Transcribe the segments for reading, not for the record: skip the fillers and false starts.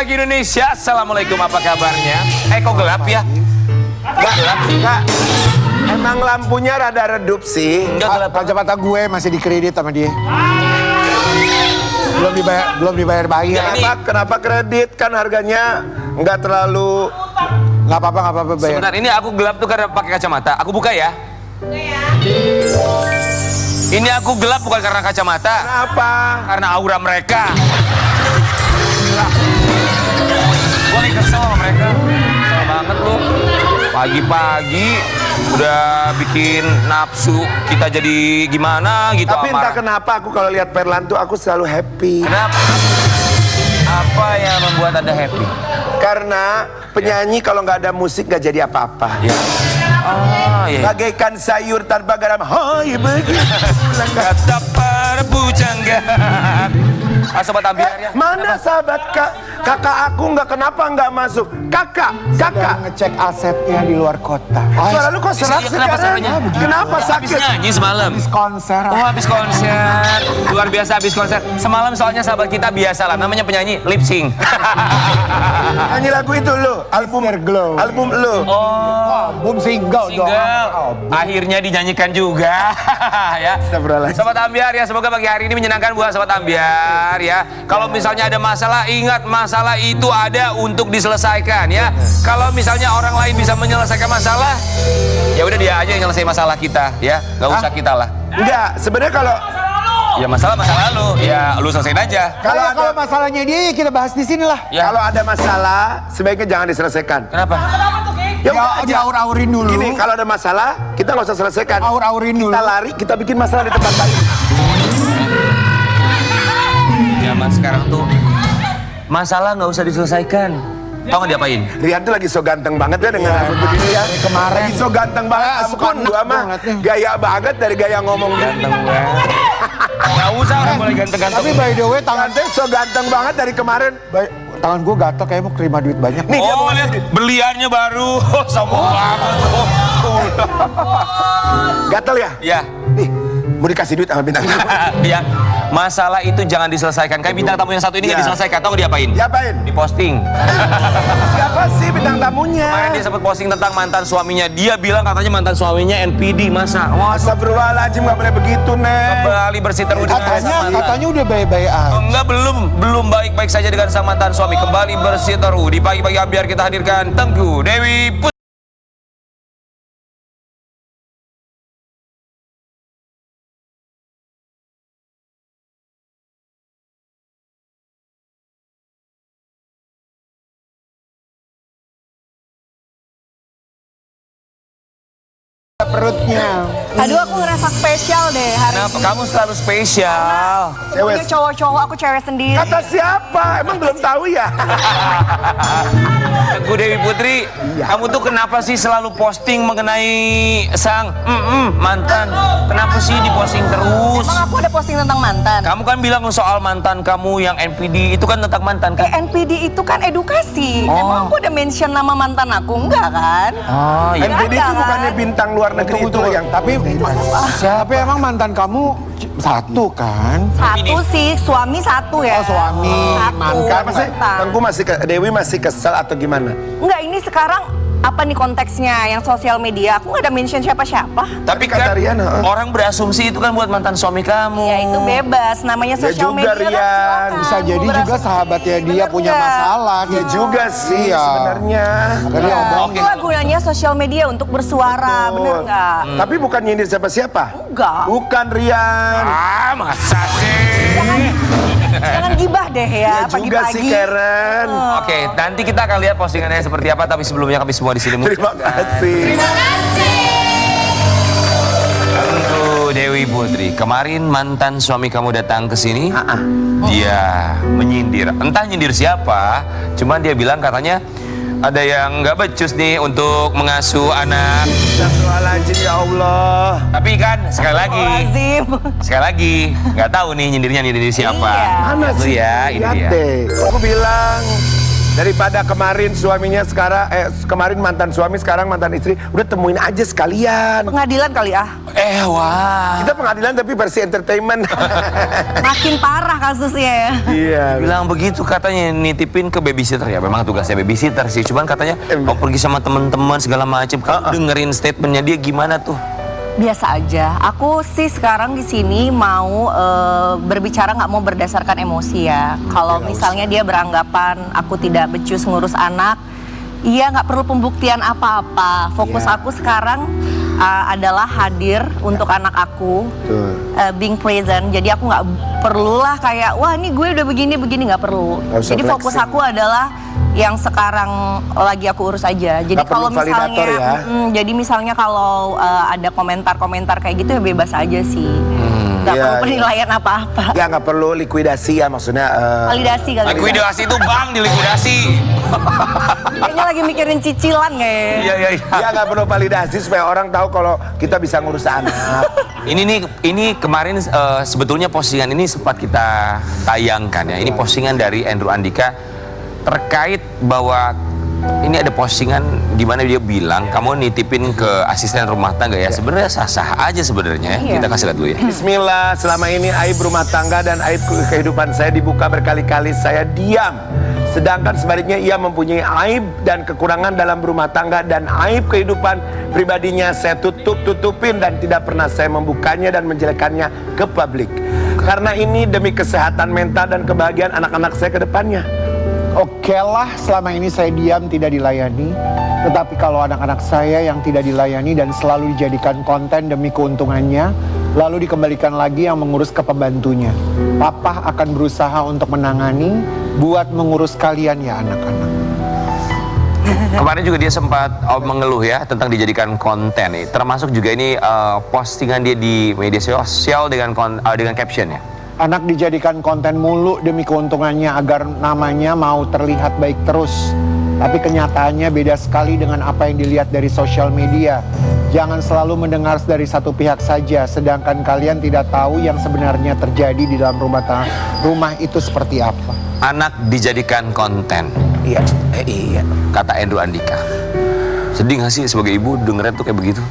pagi Indonesia. Assalamualaikum, apa kabarnya? Kok gelap ya? Gak gelap sih, Kak. Emang lampunya rada redup sih. Enggak gelap. Kacamata gue masih dikredit sama dia. Belum dibayar bayar. Kenapa kredit? Kan harganya nggak terlalu. Nggak apa-apa bayar. Sebentar, ini aku gelap tuh karena pakai kacamata. Aku buka ya. Ini aku gelap bukan karena kacamata. Kenapa? Karena aura mereka. Gue lagi kesel sama mereka. Kesel banget lu. Pagi-pagi udah bikin nafsu kita jadi gimana gitu. Tapi entah kenapa aku kalau lihat Perlan tuh aku selalu happy. Kenapa? Apa yang membuat Anda happy? Karena penyanyi kalau nggak ada musik nggak jadi apa-apa. Ya. Oh, iya. Bagaikan sayur tanpa garam. Hai begitu. Kata para bujangga. Sobat Ambiar ya. Mana sahabat kakak aku nggak masuk. Kakak. Sedang ngecek asetnya di luar kota. Suara lu kok serak Kenapa sekarang? suaranya? Kenapa Habis sakit? nyanyi semalam. Habis konser. Oh, habis konser. Luar biasa habis konser. Semalam soalnya sahabat kita biasa lah, namanya penyanyi lip sync. Nyanyi lagu itu lu, album Afterglow. album lu. Oh, Album single dong. single. Akhirnya dinyanyikan juga. Ya. Astagfirullahaladzim. Sobat Ambiar ya, semoga pagi hari ini menyenangkan buat Sobat Ambiar ya. Kalau misalnya ada masalah, ingat masalah itu ada untuk diselesaikan ya. Kalau misalnya orang lain bisa menyelesaikan masalah, ya udah dia aja yang nyelesain masalah kita ya, nggak usah kita lah. Enggak, sebenarnya kalau Ya masalah lalu, ya lu selesaiin aja. Kalau masalahnya dia ya kita bahas di sini lah. Ya. kalau ada masalah sebaiknya jangan diselesaikan. Kenapa? Ya udah aja. Diaur-aurin dulu. Gini, kalau ada masalah kita nggak usah selesaikan. Aur-aurin dulu. Kita lari, kita bikin masalah di tempat lain. Zaman sekarang tuh masalah nggak usah diselesaikan. Tau nggak diapain? Rian tuh lagi so ganteng banget ya dengan rambut begini ya. Kemarin. Lagi so ganteng banget. Ampun, gua mah gaya banget dari gaya ngomong dia. Ganteng banget. Nggak usah orang boleh ganteng-ganteng. Tapi by the way tangan So ganteng banget dari kemarin. tangan gue gatel kayak mau terima duit banyak. Nih dia mau Oh, lihat beliannya baru. Sombong banget. gatel ya? Ya. Nih, mau dikasih duit sama bintang tamu. Ya. Masalah itu jangan diselesaikan. Kayak bintang tamu yang satu ini nggak Ya. diselesaikan. Tau nggak diapain? Diapain? Diposting. Siapa sih bintang tamunya? Kemarin dia sempat posting tentang mantan suaminya. Dia bilang katanya mantan suaminya NPD. Masa? Wah, Astagfirullahaladzim, gak boleh begitu, Nek. kembali bersih terus dengan sang mantan. Katanya udah baik-baik aja. Enggak, belum baik-baik saja dengan sang mantan suami. Kembali bersih terus. Di pagi-pagi Ambiar kita hadirkan Tengku Dewi Putri. Perutnya. Aduh, aku ngerasa spesial deh hari Kenapa? ini. Kamu selalu spesial. Semuanya cowok-cowok, aku cewek sendiri. Kata siapa? Emang belum tahu ya? Tengku Dewi Putri, kamu tuh kenapa sih selalu posting mengenai sang mantan? Kenapa sih diposting terus? Emang aku ada posting tentang mantan? Kamu kan bilang soal mantan kamu yang NPD itu kan tentang mantan kan? NPD itu kan edukasi. Oh. Emang aku udah mention nama mantan aku? Enggak kan? Oh iya. NPD itu Ada, bukannya kan? bintang luar negeri itu yang Tapi emang mantan kamu satu kan? Satu sih, suami satu ya. Oh, suami. Satu. Mantan. Apa sih? Tengku masih Dewi masih kesel atau gimana? Enggak, ini sekarang apa nih konteksnya yang sosial media? Aku nggak ada mention siapa-siapa. Tapi kata kan Rian, orang berasumsi itu kan buat mantan suami kamu. Ya itu bebas, namanya Ya sosial juga, media kan Rian. silakan. Bisa Mau jadi juga berasumsi. sahabatnya dia Bener punya nggak? masalah. Ya juga sih Iya. sebenarnya. Makanya dia omong. Oke. Itulah gunanya sosial media untuk bersuara, bener nggak? Tapi bukan nyindir siapa-siapa. Enggak. Bukan Rian. Ah, masa sih? Jangan gibah deh Ya ya, juga pagi-pagi. sih Karen. Oke, nanti kita akan lihat postingannya seperti apa. Tapi sebelumnya kami semua di sini Terima kasih. Tengku Dewi Putri, kemarin mantan suami kamu datang ke sini. Dia menyindir, entah nyindir siapa. Cuman dia bilang katanya ada yang nggak becus nih untuk mengasuh anak. Astagfirullahaladzim ya Allah. Tapi kan sekali lagi nggak tahu nih nyindir siapa. Iya. Mana Itu sih? ya, ini Lihat dia. deh. Aku bilang Daripada kemarin suaminya kemarin mantan suami, sekarang mantan istri, udah temuin aja sekalian. Pengadilan kali ah. Wah. Kita pengadilan tapi versi entertainment. Makin parah kasusnya ya. Iya. Bilang begitu katanya nitipin ke babysitter ya. Memang tugasnya babysitter sih. Cuman katanya mau pergi sama teman-teman segala macam. Kamu dengerin statementnya dia gimana tuh? Biasa aja. Aku sih sekarang di sini mau berbicara nggak mau berdasarkan emosi ya. Kalau misalnya dia beranggapan aku tidak becus ngurus anak, iya nggak perlu pembuktian apa-apa. Fokus aku sekarang adalah hadir untuk anak aku, being present. Jadi aku nggak perlulah kayak wah ini gue udah begini nggak perlu. Jadi fokus aku adalah yang sekarang lagi aku urus aja. Jadi kalau misalnya, jadi misalnya kalau ada komentar-komentar kayak gitu ya bebas aja sih. Gak perlu penilaian apa-apa. Ya nggak perlu likuidasi ya maksudnya. Validasi kali. Likuidasi itu bank dilikuidasi. Kayaknya lagi mikirin cicilan kayak. Iya. Ya nggak perlu validasi supaya orang tahu kalau kita bisa ngurus anak. Ini kemarin sebetulnya postingan ini sempat kita tayangkan ya. Ini postingan dari Andrew Andika terkait bahwa ini ada postingan di mana dia bilang kamu nitipin ke asisten rumah tangga ya. Sebenarnya sah-sah aja sebenarnya ya. Kita kasih lihat dulu ya. Bismillah, selama ini aib rumah tangga dan aib kehidupan saya dibuka berkali-kali, saya diam. Sedangkan sebaliknya ia mempunyai aib dan kekurangan dalam rumah tangga dan aib kehidupan pribadinya saya tutupin dan tidak pernah saya membukanya dan menjelekannya ke publik. Karena ini demi kesehatan mental dan kebahagiaan anak-anak saya ke depannya. Oke lah, selama ini saya diam tidak dilayani. Tetapi kalau anak-anak saya yang tidak dilayani dan selalu dijadikan konten demi keuntungannya, lalu dikembalikan lagi yang mengurus ke pembantunya, Papa akan berusaha untuk menangani buat mengurus kalian ya anak-anak. Kemarin juga dia sempat mengeluh ya tentang dijadikan konten nih. Termasuk juga ini postingan dia di media sosial dengan caption ya. Anak dijadikan konten mulu demi keuntungannya agar namanya mau terlihat baik terus. Tapi kenyataannya beda sekali dengan apa yang dilihat dari sosial media. Jangan selalu mendengar dari satu pihak saja, sedangkan kalian tidak tahu yang sebenarnya terjadi di dalam rumah itu seperti apa. Anak dijadikan konten. Iya. Kata Andrew Andika. Sedih gak sih sebagai ibu dengerin tuh kayak begitu?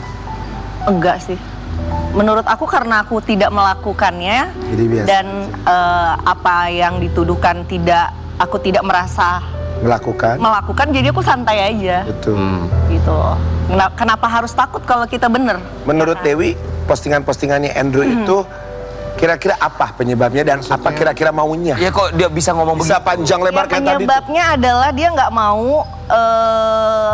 Enggak sih. Menurut aku karena aku tidak melakukannya dan apa yang dituduhkan aku tidak merasa melakukan, jadi aku santai aja. Betul. Gitu. Kenapa harus takut kalau kita bener? Menurut Dewi, postingan-postingannya Andrew itu kira-kira apa penyebabnya dan apa kira-kira maunya? Ya kok dia bisa ngomong bisa begitu? panjang lebar kayak tadi. Penyebabnya adalah dia nggak mau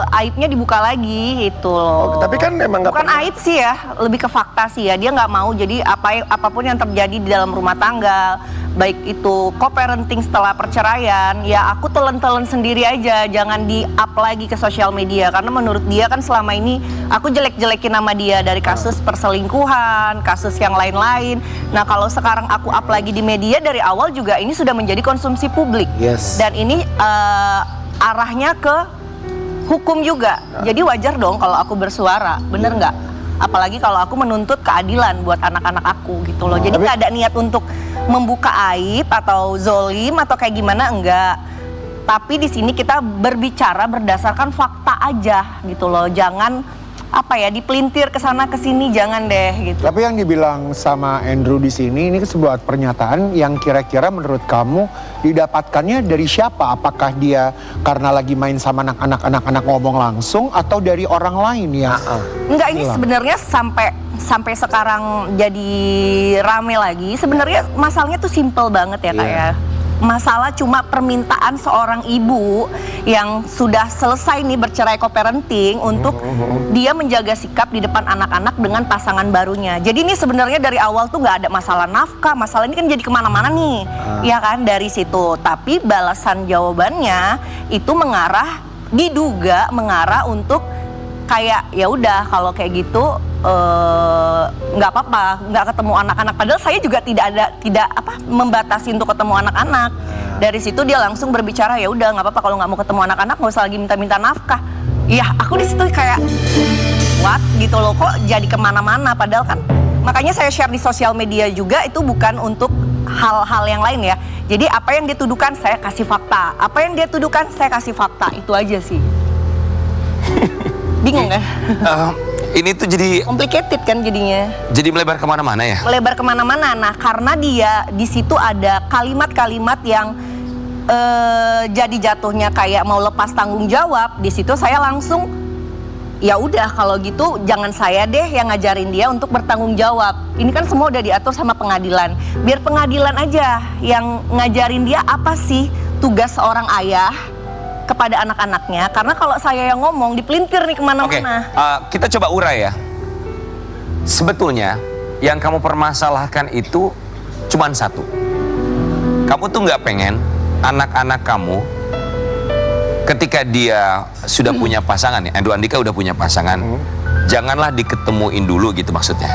aibnya dibuka lagi itu loh. Tapi kan emang nggak bukan aib sih ya, lebih ke fakta sih ya. Dia nggak mau jadi apapun yang terjadi di dalam rumah tangga, baik itu co-parenting setelah perceraian, ya aku telan-telan sendiri aja, jangan di-up lagi ke sosial media karena menurut dia kan selama ini aku jelek-jelekin nama dia dari kasus perselingkuhan, kasus yang lain-lain. Nah kalau sekarang aku up lagi di media dari awal juga ini sudah menjadi konsumsi publik. Dan ini arahnya ke hukum juga. Jadi wajar dong kalau aku bersuara, bener nggak? Apalagi kalau aku menuntut keadilan buat anak-anak aku gitu loh. Jadi nggak ada niat untuk membuka aib atau zolim atau kayak gimana, enggak. Tapi di sini kita berbicara berdasarkan fakta aja gitu loh. Jangan dipelintir ke sana ke sini, jangan deh gitu. Tapi yang dibilang sama Andrew di sini ini sebuah pernyataan yang kira-kira menurut kamu didapatkannya dari siapa? Apakah dia karena lagi main sama anak-anak ngomong langsung atau dari orang lain ya? Enggak, ini sebenarnya sampai sekarang jadi rame lagi. Sebenarnya masalahnya tuh simple banget ya Kak ya. Masalah cuma permintaan seorang ibu yang sudah selesai nih bercerai co-parenting untuk dia menjaga sikap di depan anak-anak dengan pasangan barunya. Jadi ini sebenarnya dari awal tuh nggak ada masalah nafkah, masalah ini kan jadi kemana-mana nih, ya kan dari situ. Tapi balasan jawabannya itu diduga mengarah untuk kayak ya udah kalau kayak gitu nggak apa-apa, nggak ketemu anak-anak. Padahal saya juga tidak membatasi untuk ketemu anak-anak. Dari situ dia langsung berbicara ya udah nggak apa-apa kalau nggak mau ketemu anak-anak, nggak usah lagi minta-minta nafkah. Iya, aku di situ kayak what gitu loh, kok jadi kemana-mana. Padahal kan makanya saya share di sosial media juga itu bukan untuk hal-hal yang lain ya. Jadi apa yang dia tuduhkan saya kasih fakta, apa yang dia tuduhkan saya kasih fakta, itu aja sih. Bingung kan? Ini tuh jadi Complicated kan jadinya. jadi melebar kemana-mana ya. Melebar kemana-mana. Nah, karena dia di situ ada kalimat-kalimat yang jadi jatuhnya kayak mau lepas tanggung jawab. Di situ saya langsung, ya udah kalau gitu jangan saya deh yang ngajarin dia untuk bertanggung jawab. Ini kan semua udah diatur sama pengadilan. Biar pengadilan aja yang ngajarin dia apa sih tugas seorang ayah kepada anak-anaknya. Karena kalau saya yang ngomong dipelintir nih Oke, kemana-mana. kita coba urai ya. Sebetulnya yang kamu permasalahkan itu cuman satu. Kamu tuh nggak pengen anak-anak kamu ketika dia sudah punya pasangan ya, Andrew Andika udah punya pasangan, janganlah diketemuin dulu gitu maksudnya.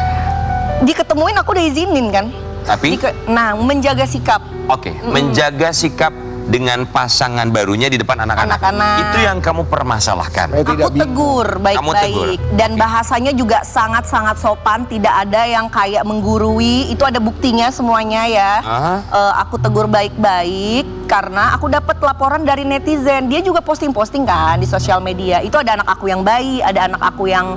Diketemuin aku udah izinin kan. Tapi, Nah, menjaga sikap. oke, menjaga sikap dengan pasangan barunya di depan anak-anak. Anak-anak. Itu yang kamu permasalahkan. Saya tidak Aku tegur Kamu tegur. baik-baik dan bahasanya juga sangat-sangat sopan, tidak ada yang kayak menggurui. Itu ada buktinya semuanya ya. Aku tegur baik-baik karena aku dapat laporan dari netizen. Dia juga posting-posting kan di sosial media. Itu ada anak aku yang bayi, ada anak aku yang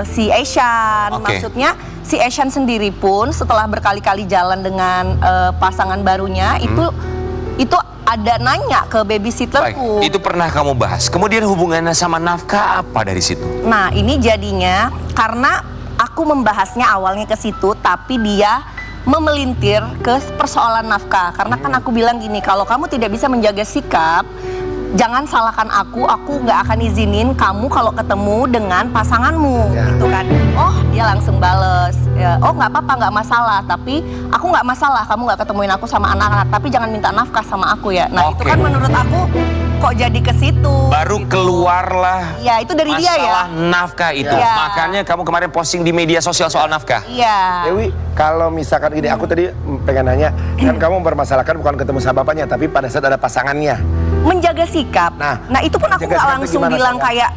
si Asian. Oke. Maksudnya si Asian sendiri pun setelah berkali-kali jalan dengan pasangan barunya itu ada nanya ke Baik, babysitterku. itu pernah kamu bahas. Kemudian hubungannya sama nafkah apa dari situ? Nah, ini jadinya karena aku membahasnya awalnya ke situ, tapi dia memelintir ke persoalan nafkah. Karena kan aku bilang gini, kalau kamu tidak bisa menjaga sikap, jangan salahkan aku nggak akan izinin kamu kalau ketemu dengan pasanganmu, gitu kan. Oh, dia langsung bales, ya, oh nggak apa-apa, nggak masalah, tapi aku nggak masalah kamu nggak ketemuin aku sama anak-anak, tapi jangan minta nafkah sama aku ya. Nah, itu Oke. kan menurut aku kok jadi ke situ. Baru keluarlah Ya, itu dari dia ya. masalah nafkah itu. Iya. Makanya kamu kemarin posting di media sosial soal nafkah. Iya. Dewi, kalau misalkan gini, aku tadi pengen nanya, kan kamu mempermasalahkan bukan ketemu sama bapaknya, tapi pada saat ada pasangannya. Menjaga sikap. Nah, itu pun aku menjaga nggak sikap itu langsung gimana, bilang sayang? kayak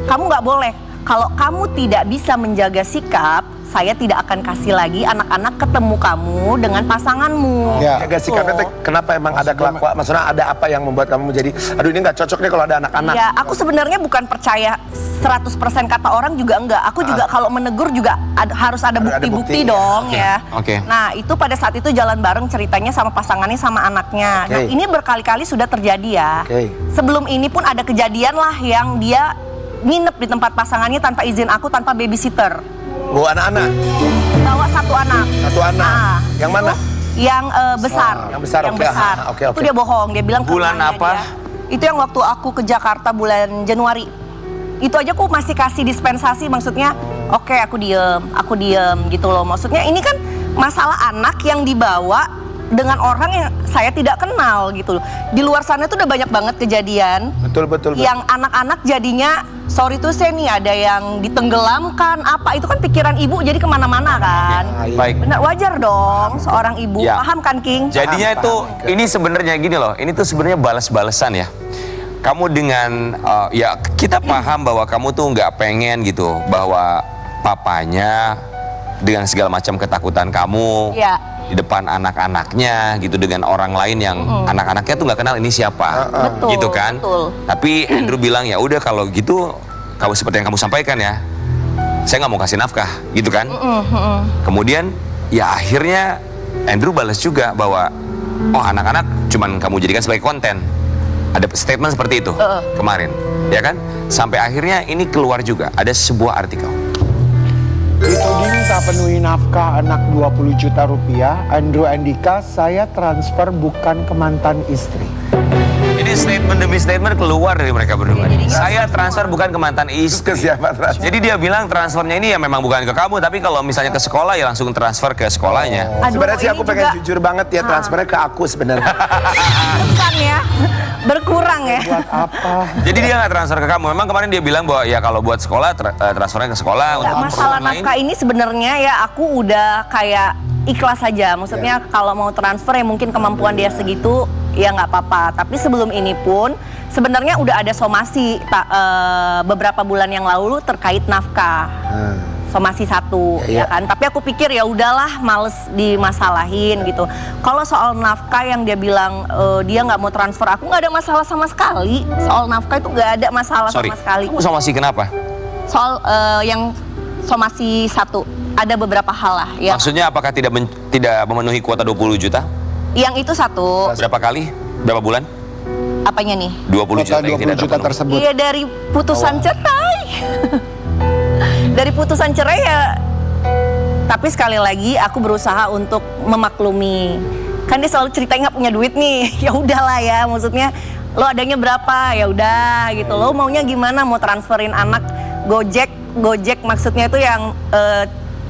kamu nggak boleh. Kalau kamu tidak bisa menjaga sikap, saya tidak akan kasih lagi anak-anak ketemu kamu dengan pasanganmu. Ya. Jaga sikapnya teh, kenapa emang ada kelakuan, maksudnya ada apa yang membuat kamu menjadi, aduh ini nggak cocok nih kalau ada anak-anak. Ya, aku sebenarnya bukan percaya 100% kata orang juga enggak. Aku juga kalau menegur juga harus ada Harus ada bukti-bukti bukti, dong Oke, ya. oke. Nah, itu pada saat itu jalan bareng ceritanya sama pasangannya sama anaknya. Nah, Oke. ini berkali-kali sudah terjadi ya. Oke. Sebelum ini pun ada kejadian lah yang dia nginep di tempat pasangannya tanpa izin aku, tanpa babysitter. Bawa anak-anak, Bawa satu anak. satu anak. Nah, Yang mana? Yang besar. yang besar, Yang oke. besar. Oke, Itu oke. dia bohong. Dia bilang ke Bulan rumahnya apa? dia. Itu yang waktu aku ke Jakarta bulan Januari. Itu aja aku masih kasih dispensasi, maksudnya oke, aku diem gitu loh. Maksudnya ini kan masalah anak yang dibawa dengan orang yang saya tidak kenal gitu loh. Di luar sana tuh udah banyak banget kejadian Betul, betul, betul. yang anak-anak jadinya, sorry tuh saya nih, ada yang ditenggelamkan apa, itu kan pikiran ibu jadi kemana-mana kan. Baik. Benar, wajar dong seorang ibu, Ya. paham kan King? Jadinya Paham, itu paham. ini sebenarnya gini loh, ini tuh sebenarnya balas-balesan ya. Kamu dengan ya kita paham bahwa kamu tuh nggak pengen gitu bahwa papanya dengan segala macam ketakutan kamu Ya. di depan anak-anaknya gitu dengan orang lain yang anak-anaknya tuh nggak kenal ini siapa, Betul, gitu kan? betul. Tapi Andrew bilang ya udah kalau gitu, kamu seperti yang kamu sampaikan ya, saya nggak mau kasih nafkah, gitu kan? Kemudian ya akhirnya Andrew balas juga bahwa oh anak-anak cuman kamu jadikan sebagai konten. Ada statement seperti itu kemarin, ya kan? Sampai akhirnya ini keluar juga ada sebuah artikel. Dituding tak penuhi nafkah anak 20 juta rupiah, Andrew Andika saya transfer bukan ke mantan istri. Ini statement demi statement keluar dari mereka berdua. Jadi Saya transfer bukan ke mantan Ke istri. siapa transfer? Jadi dia bilang transfernya ini ya memang bukan ke kamu, tapi kalau misalnya ke sekolah ya langsung transfer ke sekolahnya. Aduh, Sebenarnya sih ini aku pengen juga- jujur banget ya, transfernya ke aku sebenarnya. Bukan ya, berkurang ya. Buat apa? Jadi dia nggak transfer ke kamu. Memang kemarin dia bilang bahwa ya kalau buat sekolah transfernya ke sekolah. Nggak, untuk masalah keperluan lain. nafkah ini sebenarnya ya aku udah kayak ikhlas saja. Maksudnya kalau mau transfer ya mungkin kemampuan dia segitu ya nggak apa-apa. Tapi sebelum ini pun sebenarnya udah ada somasi beberapa bulan yang lalu terkait nafkah. somasi 1 Ya, ya kan. Tapi aku pikir ya udahlah, males dimasalahin gitu. Kalau soal nafkah yang dia bilang dia nggak mau transfer, aku nggak ada masalah sama sekali. Soal nafkah itu nggak ada masalah Sorry, sama sekali. kamu somasi kenapa? Soal yang somasi 1 ada beberapa hal lah. Yang, Maksudnya apakah tidak memenuhi kuota 20 juta? yang itu 1, Berapa kali? Berapa bulan? apanya nih? 20 Kota juta yang 20 tidak juta terpenuhi. tersebut. Iya dari putusan cerai. Dari putusan cerai ya. Tapi sekali lagi aku berusaha untuk memaklumi. Kan dia selalu cerita nggak punya duit nih. Ya udahlah ya, maksudnya lo adanya berapa? Ya udah gitu. Lo maunya gimana? Mau transferin anak Gojek maksudnya itu yang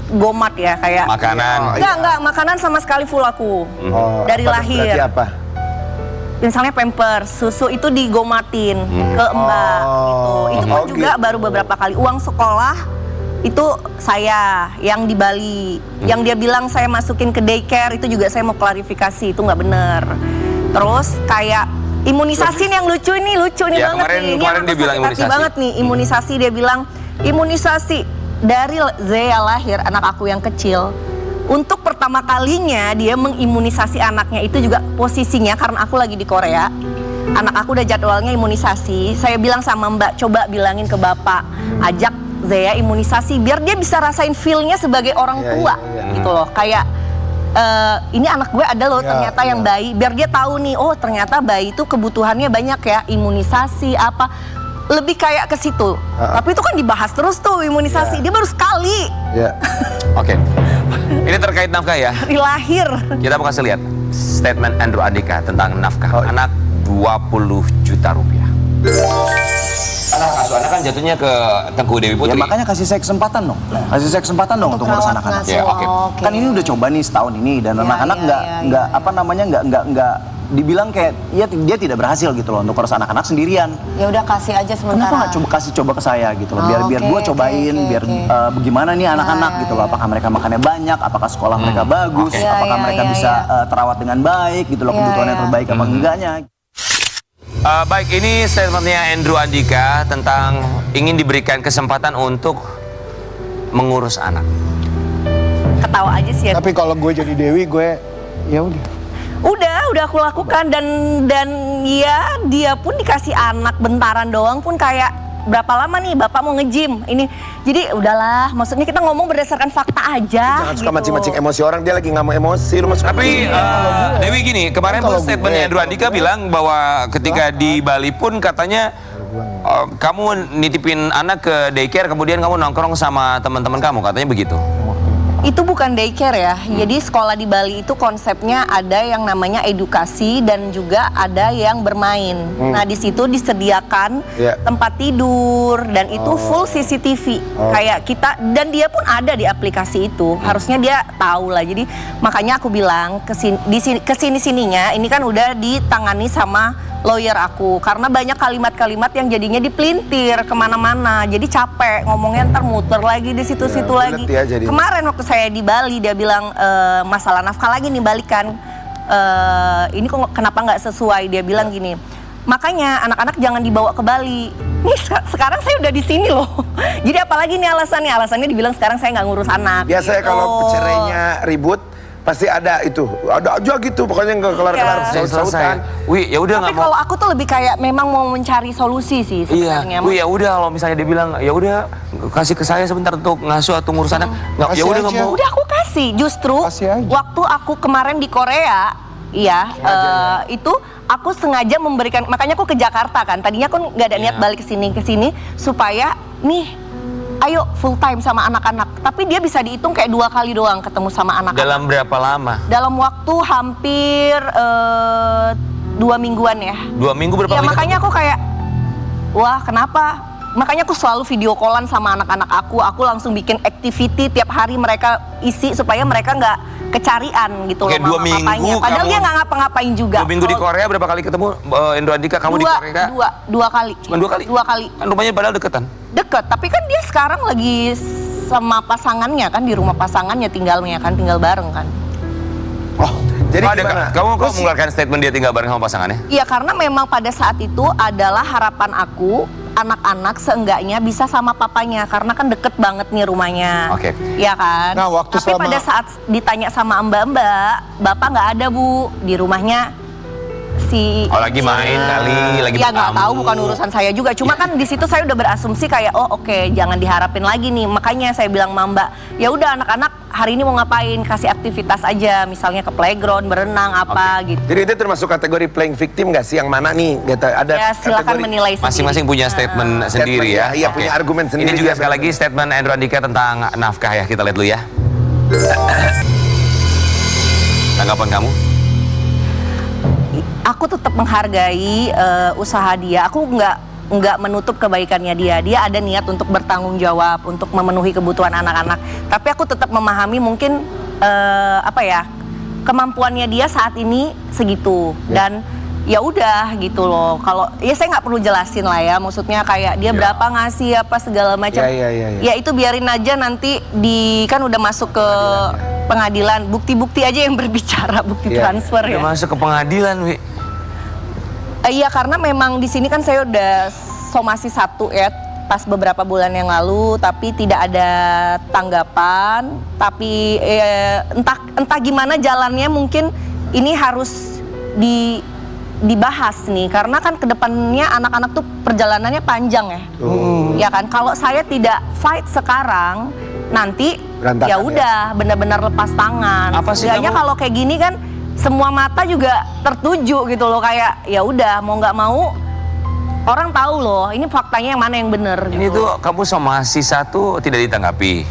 Gomat ya kayak. Makanan. Enggak, makanan sama sekali full aku. Dari lahir. Berarti apa? Misalnya pampers, susu itu digomatin ke mbak gitu. Itu pun juga baru beberapa kali. Uang sekolah itu saya yang di Bali. Yang dia bilang saya masukin ke daycare itu juga saya mau klarifikasi, itu nggak bener. Terus kayak imunisasi nih yang lucu nih Ya, banget kemarin- nih. Ini kemarin yang dia aku bilang sakit hati imunisasi. banget nih. Imunisasi dia bilang imunisasi dari Zea lahir anak aku yang kecil. Untuk pertama kalinya dia mengimunisasi anaknya itu juga posisinya karena aku lagi di Korea. Anak aku udah jadwalnya imunisasi. Saya bilang sama Mbak, coba bilangin ke Bapak, ajak Zea imunisasi biar dia bisa rasain feel-nya sebagai orang tua gitu loh. Kayak ini anak gue ada loh ternyata yang bayi, biar dia tahu nih, oh ternyata bayi itu kebutuhannya banyak ya, imunisasi apa. Lebih kayak ke situ. Tapi itu kan dibahas terus tuh imunisasi. Dia baru sekali Ya. Oke. Ini terkait nafkah ya. dari lahir. Kita mau kasih lihat statement Andrew Andika tentang nafkah anak 20 juta rupiah. Anak asuh anak kan jatuhnya ke Tengku Dewi Ya Putri. makanya kasih saya kesempatan dong. Kasih saya kesempatan dong untuk ngurus merawat anak-anak. ngasuh. Ya, oke. Kan ini udah coba nih setahun ini dan anak-anak nggak apa namanya nggak dibilang kayak ya dia tidak berhasil gitu loh untuk urus anak-anak sendirian. Ya udah kasih aja sementara. Kenapa nggak coba ke saya gitu loh, biar Oh, gue oke, cobain, oke, biar oke. bagaimana nih anak-anak Ya, gitu loh, apakah mereka makannya banyak, apakah sekolah mereka bagus, oke. apakah Ya, mereka ya, bisa ya. terawat dengan baik gitu loh, Ya, kebutuhan yang ya. terbaik apa enggaknya. Baik, ini statementnya Andrew Andika tentang ingin diberikan kesempatan untuk mengurus anak. Ketawa aja sih ya. Tapi kalau gue jadi Dewi, gue ya udah. Udah aku lakukan dan ya dia pun dikasih anak bentaran doang pun kayak berapa lama nih Bapak mau nge-gym ini. Jadi udahlah, maksudnya kita ngomong berdasarkan fakta aja. Jangan suka gitu. mancing-mancing emosi orang, dia lagi nggak mau emosi. Lu masuk Tapi Dewi gini, kemarin Kalau tuh statementnya gue- Andrew Andika bilang bahwa ketika di Bali pun katanya kamu nitipin anak ke daycare kemudian kamu nongkrong sama teman-teman kamu, katanya begitu. Itu bukan daycare ya. Jadi sekolah di Bali itu konsepnya ada yang namanya edukasi dan juga ada yang bermain. Nah, di situ disediakan Ya. tempat tidur dan itu full CCTV. Kayak kita dan dia pun ada di aplikasi itu. Harusnya dia tahu lah. Jadi makanya aku bilang kesini-sininya ini kan udah ditangani sama lawyer aku karena banyak kalimat-kalimat yang jadinya dipelintir kemana-mana. Jadi capek ngomongnya ntar muter lagi di situ-situ Ya, lagi. bulet ya jadinya. Kemarin waktu saya di Bali dia bilang masalah nafkah lagi nih balikan. Ini kok kenapa nggak sesuai? Dia bilang gini, makanya anak-anak jangan dibawa ke Bali. Nih sekarang saya udah di sini loh. Jadi apalagi nih alasannya? Alasannya dibilang sekarang saya nggak ngurus anak. biasanya gitu. kalau cerainya ribut pasti ada itu, ada aja gitu, pokoknya nggak kelar-kelar Iya. saut-sautan. Wih, ya udah Tapi nggak mau. kalau aku tuh lebih kayak memang mau mencari solusi sih Iya, sebenarnya. wih ya udah kalau misalnya dia bilang ya udah kasih ke saya sebentar untuk ngasuh atau ngurus anak, nggak, ya Kasih udah nggak aja. mau. Udah aku kasih, justru Kasih aja. waktu aku kemarin di Korea, itu aku sengaja memberikan, makanya aku ke Jakarta kan. Tadinya aku nggak ada niat balik ke sini supaya nih, ayo full time sama anak-anak. Tapi dia bisa dihitung kayak 2 kali doang ketemu sama anak-anak. Dalam berapa lama? Dalam waktu hampir 2 mingguan ya. 2 minggu berapa Ya kali makanya aku kayak, wah kenapa? Makanya aku selalu video callan sama anak-anak aku. Aku langsung bikin activity tiap hari mereka isi supaya mereka nggak kecarian gitu Oke, loh 2 minggu papanya. Padahal kamu- dia nggak ngapa-ngapain juga. 2 minggu di Kalau- Korea berapa kali ketemu Andrew Andika? Kamu di Korea? Dua kali. Cuma 2 kali? 2 kali. Kan rumahnya padahal deketan. Deket, tapi kan dia sekarang lagi sama pasangannya kan, di rumah pasangannya tinggal bareng kan. Jadi Oh, ada, gimana? kamu kok mengeluarkan statement dia tinggal bareng sama pasangannya? Iya, karena memang pada saat itu adalah harapan aku anak-anak seenggaknya bisa sama papanya karena kan deket banget nih rumahnya. Oke. Ya kan? Nah, waktu Tapi selama- pada saat ditanya sama mbak-mbak, bapak nggak ada Bu di rumahnya. Oh, lagi main kali, lagi ya nggak bertamu. tahu, bukan urusan saya juga. Cuma kan di situ saya udah berasumsi kayak oh oke, jangan diharapin lagi nih. Makanya saya bilang sama Mbak, ya udah anak-anak hari ini mau ngapain, kasih aktivitas aja, misalnya ke playground, berenang apa gitu. Jadi itu termasuk kategori playing victim nggak sih? Yang mana nih? Gitu, ada Ya silakan kategori- menilai sendiri. Masing-masing punya statement sendiri ya. Iya, Oke. punya argumen sendiri. Ini juga Ya, sekali lagi benar. statement Andrew Andika tentang nafkah ya. Kita lihat dulu ya. Tanggapan kamu? Aku tetap menghargai usaha dia. Aku nggak menutup kebaikannya dia. Dia ada niat untuk bertanggung jawab, untuk memenuhi kebutuhan anak-anak. Tapi aku tetap memahami mungkin kemampuannya dia saat ini segitu. Dan ya udah gitu loh. Kalau ya saya nggak perlu jelasin lah ya. Maksudnya kayak dia berapa ngasih apa segala macam. Ya. Ya itu biarin aja nanti kan udah masuk ke pengadilan. Bukti-bukti aja yang berbicara, bukti Iya. transfer ya. Udah masuk ke pengadilan, Wi. Iya karena memang di sini kan saya udah somasi 1 ya pas beberapa bulan yang lalu, tapi tidak ada tanggapan. Tapi entah gimana jalannya, mungkin ini harus dibahas nih karena kan kedepannya anak-anak tuh perjalanannya panjang ya. Ya kan kalau saya tidak fight sekarang nanti Berantakan ya udah benar-benar lepas tangan. Apa sih Setidaknya kamu- kalau kayak gini kan semua mata juga tertuju gitu loh, kayak ya udah mau nggak mau orang tahu loh ini faktanya yang mana yang bener Ini gitu. tuh kamu somasi 1 tidak ditanggapi.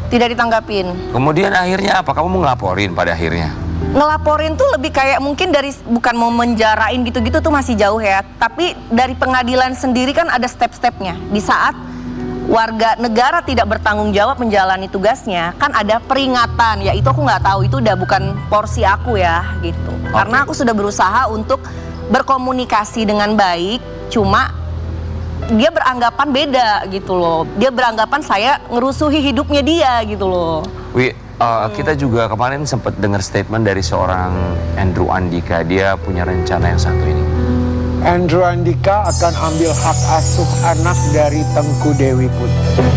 Tidak ditanggapin. Kemudian akhirnya apa? Kamu mau ngelaporin pada akhirnya? Ngelaporin tuh lebih kayak mungkin bukan mau menjarain gitu-gitu tuh masih jauh ya, tapi dari pengadilan sendiri kan ada step-stepnya. Di saat warga negara tidak bertanggung jawab menjalani tugasnya, kan ada peringatan. Ya itu aku nggak tahu, itu udah bukan porsi aku ya gitu. Karena aku sudah berusaha untuk berkomunikasi dengan baik, cuma dia beranggapan beda gitu loh. Dia beranggapan saya ngerusuhi hidupnya dia gitu loh. Wi, kita juga kemarin sempat dengar statement dari seorang Andrew Andika. Dia punya rencana yang satu ini. Andrew Andika akan ambil hak asuh anak dari Tengku Dewi Putri.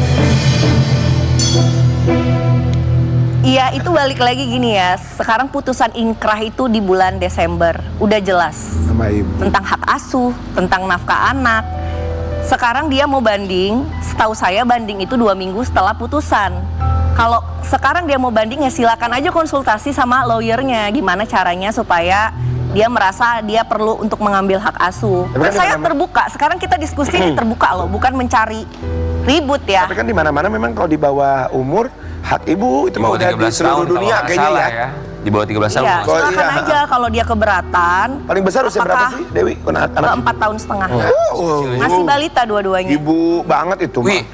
Iya, itu balik lagi gini ya. Sekarang putusan inkrah itu di bulan Desember. Udah jelas Sama ibu. tentang hak asuh, tentang nafkah anak. Sekarang dia mau banding. Setahu saya banding itu 2 minggu setelah putusan. Kalau sekarang dia mau banding ya silakan aja konsultasi sama lawyernya. Gimana caranya supaya dia merasa dia perlu untuk mengambil hak asuh. Tapi kan Saya dimana- terbuka. Sekarang kita diskusi ini terbuka loh, bukan mencari ribut ya. Tapi kan di mana-mana memang kalau di bawah umur hak ibu itu Di mah bawah udah di 13 tahun seluruh kalau dunia nggak kayaknya salah ya. Di bawah 13 tahun. Iya, Oh, silakan iya. aja kalau dia keberatan. Paling besar usia berapa Apakah- sih Dewi? Anak 4 tahun setengah. Oh, Masih balita dua-duanya. Ibu banget itu Wi, mah.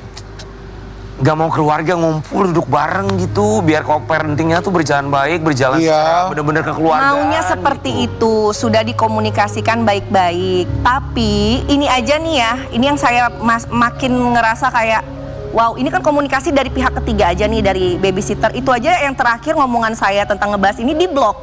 gak mau keluarga ngumpul duduk bareng gitu biar parentingnya tuh berjalan baik, berjalan Iya. secara bener-bener kekeluargaan. Maunya seperti itu, sudah dikomunikasikan baik-baik. Tapi ini aja nih ya, ini yang saya makin ngerasa kayak wow, ini kan komunikasi dari pihak ketiga aja nih, dari babysitter. Itu aja yang terakhir ngomongan saya tentang ngebahas ini di blok.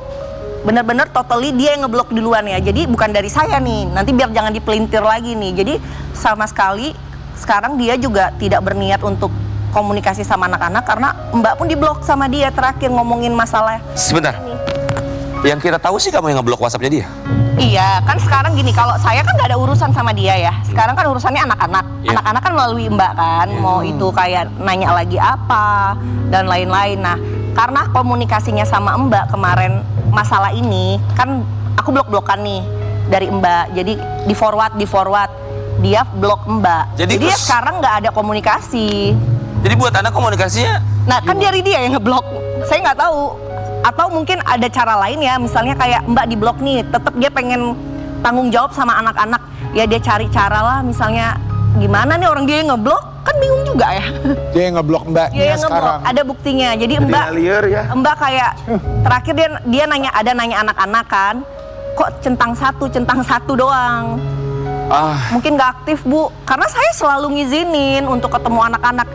Bener-bener totally dia yang ngeblok duluan ya. Jadi bukan dari saya nih, nanti biar jangan dipelintir lagi nih. Jadi sama sekali sekarang dia juga tidak berniat untuk komunikasi sama anak-anak karena Mbak pun diblok sama dia terakhir ngomongin masalah. Sebentar. Yang kita tahu sih kamu yang ngeblok WhatsApp-nya dia. Iya, kan sekarang gini, kalau saya kan nggak ada urusan sama dia ya. Sekarang kan urusannya anak-anak. Iya. Anak-anak kan melalui Mbak kan, mau itu kayak nanya lagi apa dan lain-lain. Nah, karena komunikasinya sama Mbak kemarin masalah ini, kan aku blok-blokan nih dari Mbak. Jadi di forward, dia blok Mbak. Jadi Jadi ya terus- sekarang nggak ada komunikasi. Jadi buat anak komunikasinya Nah kan dari dia yang ngeblok, saya nggak tahu. Atau mungkin ada cara lain ya, misalnya kayak Mbak diblok nih, tetap dia pengen tanggung jawab sama anak-anak. Ya dia cari cara lah, misalnya gimana nih orang dia yang ngeblok, kan bingung juga ya. Dia yang ngeblok mbaknya Dia yang ngeblok, sekarang. ada buktinya. Jadi Jadi Mbak, liar ya. Mbak kayak terakhir dia nanya anak-anak kan, kok centang satu doang. Mungkin nggak aktif Bu, karena saya selalu ngizinin untuk ketemu anak-anak.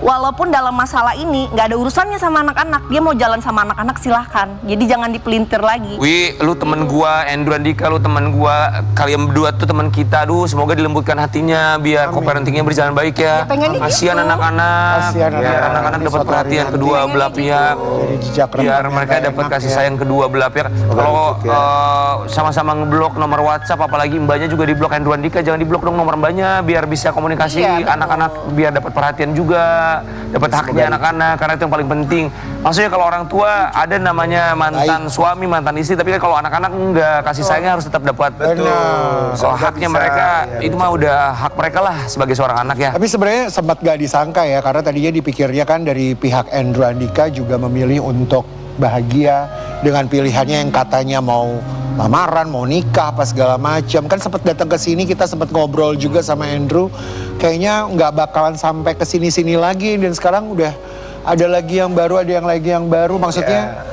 walaupun dalam masalah ini nggak ada urusannya sama anak-anak, dia mau jalan sama anak-anak silahkan. Jadi jangan dipelintir lagi. Wi, lu temen gua, Andrew Andika, lu temen gua, kalian berdua tuh teman kita. Aduh, semoga dilembutkan hatinya biar co-parentingnya berjalan baik ya. pengennya Kasihan gitu. anak-anak, Kasihan biar anak-anak dapat suatu hari perhatian nanti. kedua belah pihak. Jadi jejak Biar rempahnya mereka nggak dapat enak kasih ya. sayang kedua belah pihak. Kalau sama-sama ngeblok nomor WhatsApp, apalagi mbaknya juga diblok, Andrew Andika jangan diblok dong nomor mbaknya biar bisa komunikasi Iya, betul. anak-anak, biar dapat perhatian juga, dapat haknya anak-anak, karena itu yang paling penting. Maksudnya kalau orang tua ada namanya mantan suami, mantan istri, tapi kan kalau anak-anak enggak, kasih sayangnya harus tetap dapat. Benar. Soal haknya mereka itu mah udah hak mereka lah sebagai seorang anak ya. Tapi sebenarnya sempat gak disangka ya, karena tadinya dipikirnya kan dari pihak Andrew Andika juga memilih untuk bahagia dengan pilihannya yang katanya mau lamaran, mau nikah, apa segala macam. Kan sempat datang ke sini, kita sempat ngobrol juga sama Andrew. Kayaknya nggak bakalan sampai ke sini-sini lagi, dan sekarang udah ada lagi yang baru, ada yang lagi yang baru. Maksudnya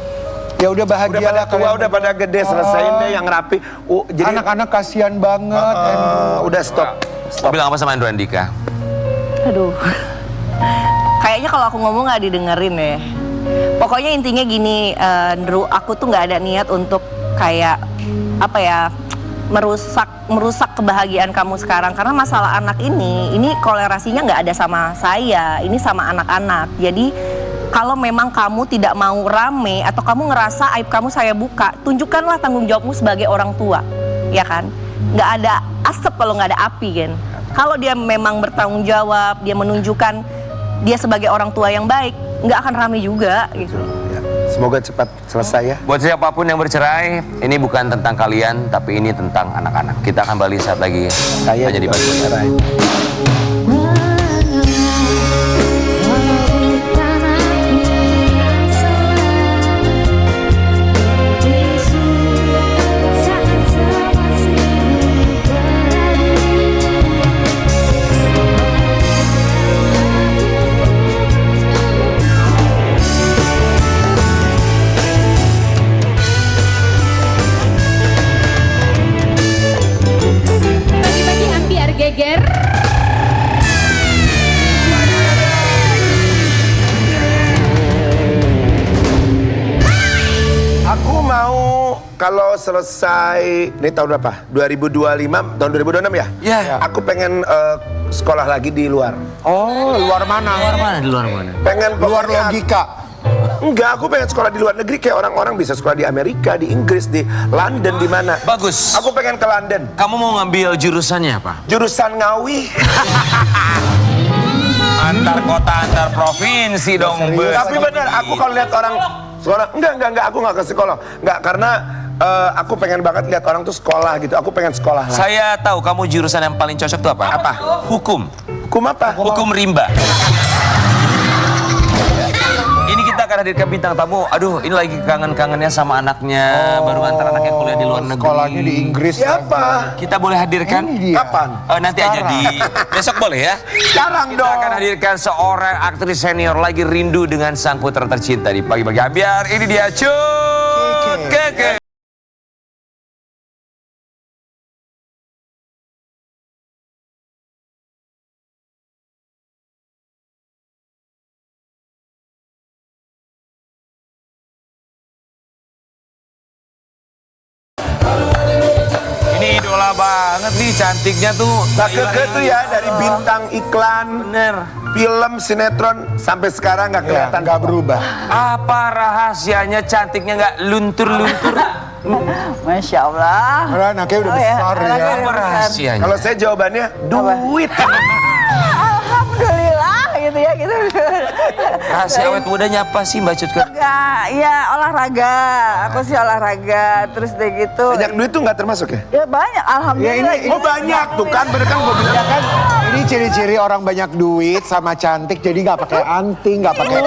ya udah bahagia Udah pada lah tua, kalian. udah pada gede, selesaiin deh yang rapi. Jadi Anak-anak kasihan banget. udah stop. Stop. Bilang apa sama Andrew Andika? Aduh. Kayaknya kalau aku ngomong nggak didengerin ya. Pokoknya intinya gini, Andrew, aku tuh nggak ada niat untuk kayak apa ya, merusak kebahagiaan kamu sekarang, karena masalah anak ini kolerasinya nggak ada sama saya, ini sama anak-anak. Jadi kalau memang kamu tidak mau rame atau kamu ngerasa aib kamu saya buka, tunjukkanlah tanggung jawabmu sebagai orang tua, ya kan? Nggak ada asap kalau nggak ada api kan. Kalau dia memang bertanggung jawab, dia menunjukkan dia sebagai orang tua yang baik, nggak akan rame juga gitu. Semoga cepat selesai ya. Buat siapapun yang bercerai, ini bukan tentang kalian, tapi ini tentang anak-anak. Kita akan balik saat lagi. Saya Hanya di juga Baju. bercerai. Bagi-bagi ambiar geger. Aku mau kalau selesai, ini tahun berapa? 2025, tahun 2026 ya? Ya. Aku pengen sekolah lagi di luar. Oh, luar mana? Di luar mana? Pengen Luar pokoknya- logika. Enggak, aku pengen sekolah di luar negeri kayak orang-orang bisa sekolah di Amerika, di Inggris, di London, di mana. Bagus. Aku pengen ke London. Kamu mau ngambil jurusannya apa? Jurusan Ngawi. Antar kota, antar provinsi dong. Bes. Tapi benar, aku kalau lihat orang sekolah, enggak, aku nggak ke psikolog. Enggak, karena aku pengen banget lihat orang tuh sekolah gitu. Aku pengen sekolah lah. Saya tahu kamu jurusan yang paling cocok tuh apa? Apa? Hukum. Hukum apa? Hukum rimba. Ini kita akan hadirkan bintang tamu. Aduh, ini lagi kangen-kangennya sama anaknya. Baru antar anaknya kuliah di luar negeri. Sekolahnya di Inggris. Siapa? Kita boleh hadirkan? Ini dia. Kapan? Nanti aja di besok boleh ya. Sekarang Kita dong. akan hadirkan seorang aktris senior lagi rindu dengan sang putra tercinta di pagi-pagi ambiar. Ini dia Cut Keke. Ini idola banget nih, cantiknya tuh. Kak Keke tuh ya dari bintang iklan, Bener. film, sinetron sampai sekarang nggak Ya, kelihatan. nggak berubah. Apa rahasianya cantiknya nggak luntur-luntur? Masya Allah. Karena anaknya udah Oh ya, besar ya. anaknya Apa rahasianya? Kalau saya jawabannya duit. Alhamdulillah gitu ya gitu. Rahasia awet mudanya apa sih Mbak Cut? Enggak, ya olahraga. Aku sih olahraga. Terus deh gitu. Banyak duit tuh nggak termasuk ya? Ya banyak, alhamdulillah. Ya, ini- Oh banyak tuh kan, bener kan gue bilang. Ya kan, ini ciri-ciri orang banyak duit sama cantik, jadi nggak pakai anting, nggak pakai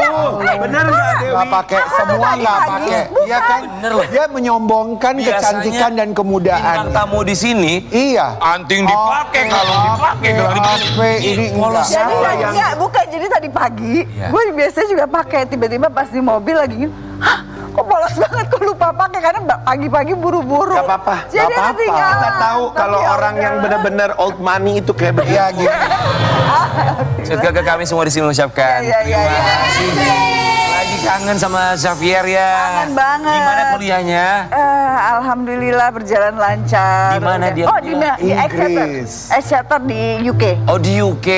Bener nggak Dewi? nggak pakai semua, nggak pakai. Iya kan? Bener loh. Dia menyombongkan kecantikan dan kemudahan. Bintang tamu di sini Iya. anting dipakai, kalung dipakai, gelang dipakai. HP ini enggak. Jadi enggak, bukan. Jadi tadi pagi, Iya. gue biasanya juga pakai. Tiba-tiba pas di mobil lagi gini, hah, kok pola polos banget, aku lupa pakai karena pagi-pagi buru-buru. Gak apa-apa. Jadi Gak apa-apa. ketinggalan. Kita tahu Tapi kalau ya orang udah. yang benar-benar old money itu kayak begitu. Iya gitu. Ke kami semua di sini mengucapkan Iya, iya, terima iya. kasih. Lagi kangen sama Xavier ya. Kangen banget. Gimana kuliahnya? Alhamdulillah berjalan lancar. Di mana dia Oh, di Exeter. Inggris. Exeter di UK. Oh di UK.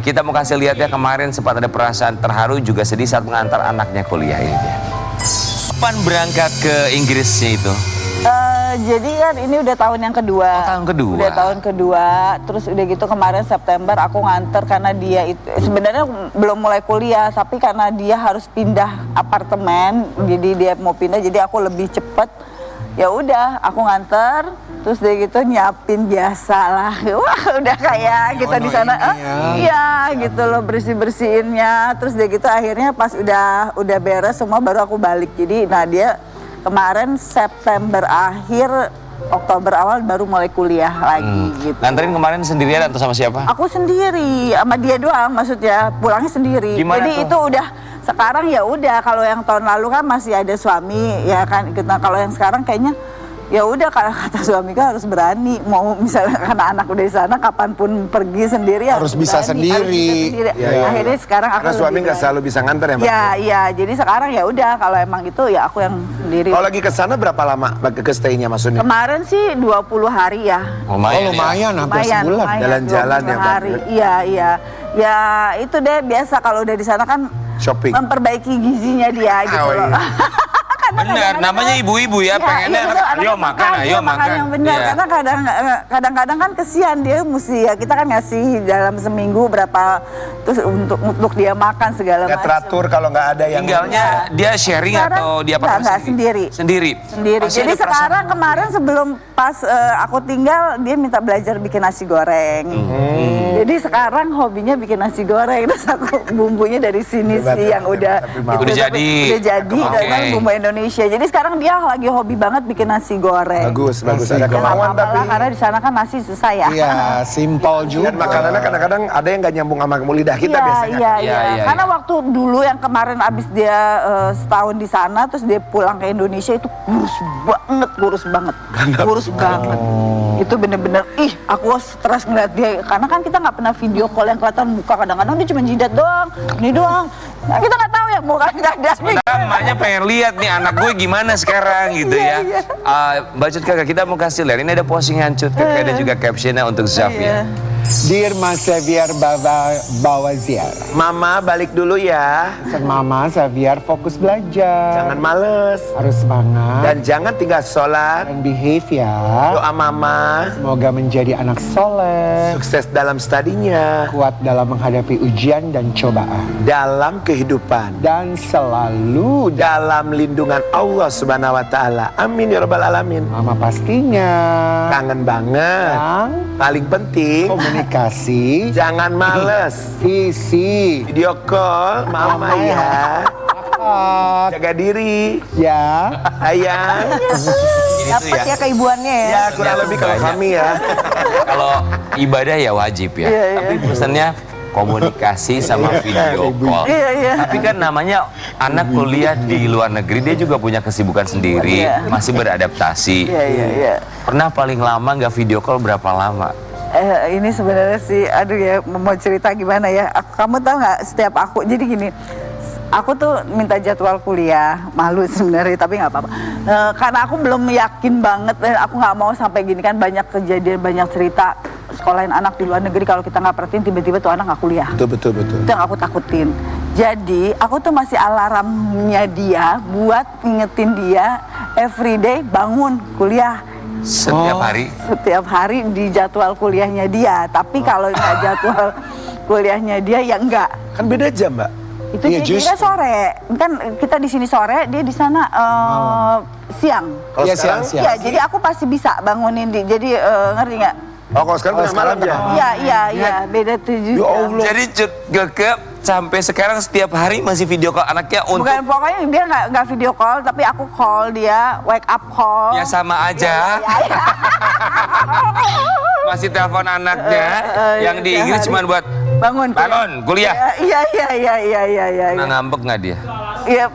Kita mau kasih lihat ya, kemarin sempat ada perasaan terharu juga sedih saat mengantar anaknya kuliah ini dia. Kapan berangkat ke Inggrisnya itu? Jadi kan ini udah tahun yang kedua. Oh, tahun kedua. Udah tahun kedua. Terus udah gitu kemarin September aku nganter karena dia itu sebenarnya belum mulai kuliah, tapi karena dia harus pindah apartemen, jadi dia mau pindah, jadi aku lebih cepet. Ya udah, aku nganter. Terus dia gitu nyiapin biasa lah. Wah, udah kayak kita di sana. Iya, gitu loh bersih-bersihinnya. Terus dia gitu akhirnya pas udah beres semua baru aku balik. Jadi nah dia kemarin September akhir, Oktober awal baru mulai kuliah lagi gitu. Nganterin kemarin sendirian atau sama siapa? Aku sendiri, sama dia doang maksudnya, pulangnya sendiri. Gimana Jadi tuh? itu udah, sekarang ya udah, kalau yang tahun lalu kan masih ada suami, ya kan. Nah, kalau yang sekarang kayaknya ya udah, kata suami kan harus berani, mau misalnya karena anak udah di sana kapanpun pergi sendiri Harus bisa berani, harus sendiri. bisa sendiri. Iya, iya. Akhirnya sekarang aku Karena suami lebih nggak berani. selalu bisa nganter ya, Mbak? Iya, iya. Jadi sekarang ya udah, kalau emang itu ya aku yang sendiri. Kalau lagi ke sana berapa lama ke stay-nya maksudnya? Kemarin sih 20 hari ya. Oh Lumayan, lumayan, hampir sebulan. Jalan-jalan 20 ya, Mbak? hari. Iya, iya. Ya itu deh biasa kalau udah di sana kan Shopping. memperbaiki gizinya dia gitu Oh, loh. iya. Karena Benar, kadang-kadang namanya kan- ibu-ibu ya, Iya, pengennya iya, betul, anak, anaknya ayo makan, ayo iya, makan. yang benar. Iya. Karena kadang-kadang kan kesian dia mesti ya kita kan ngasih dalam seminggu berapa terus untuk dia makan segala Nggak macam. teratur kalau nggak ada yang Tinggalnya dia sharing Sekarang atau dia nggak, apa sendiri. Sendiri. Sendiri. Pasti Jadi ada perasaan. sekarang kemarin sebelum pas aku tinggal dia minta belajar bikin nasi goreng. Jadi sekarang hobinya bikin nasi goreng. Terus aku bumbunya dari sini Hebat, sih yang hebat, udah tapi mau. Udah jadi. Udah jadi Oke. karena bumbu Indonesia. Jadi sekarang dia lagi hobi banget bikin nasi goreng. bagus, bagus. Nasi Ada Ya nggak kemauan apa-apa tapi. lah, karena di sana kan nasi susah ya. Iya, simpel juga. Dan makanannya kadang-kadang ada yang nggak nyambung sama lidah kita Iya, biasanya. iya, Iya, iya. iya, Karena iya. waktu dulu yang kemarin abis dia setahun di sana, terus dia pulang ke Indonesia itu kurus banget. Kurus banget. Itu bener-bener, aku stres ngeliat dia. Karena kan kita nggak pernah video call yang kelihatan muka. Kadang-kadang dia cuma jidat doang, ini doang. Nah, kita nggak tahu ya muka ada. Sementara emaknya pengen lihat nih anak gue gimana sekarang gitu ya. Mbak Cut kakak, kita mau kasih lihat. Ini ada postingan Cut kakak, ada juga captionnya untuk Xavier. Dear Mas Xavier Bawaziar. Mama balik dulu ya. Pesan Mama Xavier fokus belajar. Jangan males. Harus semangat Dan jangan tinggal sholat. dan behave ya. Doa mama. Semoga menjadi anak soleh, Sukses dalam studinya. kuat dalam menghadapi ujian dan cobaan, Dalam kehidupan. dan selalu Dalam lindungan Allah Subhanahu wa Ta'ala. Amin ya Rabbal Alamin. Mama pastinya Kangen banget. yang Paling penting, komunikasi jangan males. visi Video call mama ya. Jaga diri. ya. Sayang. Dapat ya keibuannya ya. Ya kurang lebih kalau kami ya. Kalau ibadah ya wajib ya. Tapi pesannya komunikasi sama video call. Iya, iya. Tapi kan namanya anak kuliah di luar negeri, dia juga punya kesibukan sendiri, Iya. masih beradaptasi. Iya, iya, iya. Pernah paling lama nggak video call berapa lama? Ini sebenarnya sih, aduh ya, mau cerita gimana ya. Kamu tahu nggak, setiap aku, jadi gini, aku tuh minta jadwal kuliah, malu sebenarnya, tapi nggak apa-apa. Karena aku belum yakin banget, dan aku nggak mau sampai gini kan, banyak kejadian, banyak cerita sekolahin anak di luar negeri, kalau kita nggak perhatiin, tiba-tiba tuh anak nggak kuliah. Betul. Itu yang aku takutin. Jadi aku tuh masih alarmnya dia buat ngingetin dia everyday bangun kuliah. Setiap hari? Setiap hari di jadwal kuliahnya dia. Tapi kalau nggak jadwal kuliahnya dia ya enggak. Kan beda jam, Mbak. Itu Iya, dia sore. Kan kita di sini sore, dia di sana siang. Kalau Iya, sekarang, siang. Iya, jadi aku pasti bisa bangunin di. Jadi ngerti nggak? oh kalau sekarang tengah malam ya. Iya, beda 7 jam. Jadi Cut Keke sampai sekarang setiap hari masih video call anaknya untuk Bukan, pokoknya dia nggak video call, tapi aku call dia, wake up call. ya sama aja. Iya. Masih telepon anaknya yang di Inggris sehari. cuma buat Bangun bangun kuliah. Iya. Nah, ngambek nggak dia? Ya,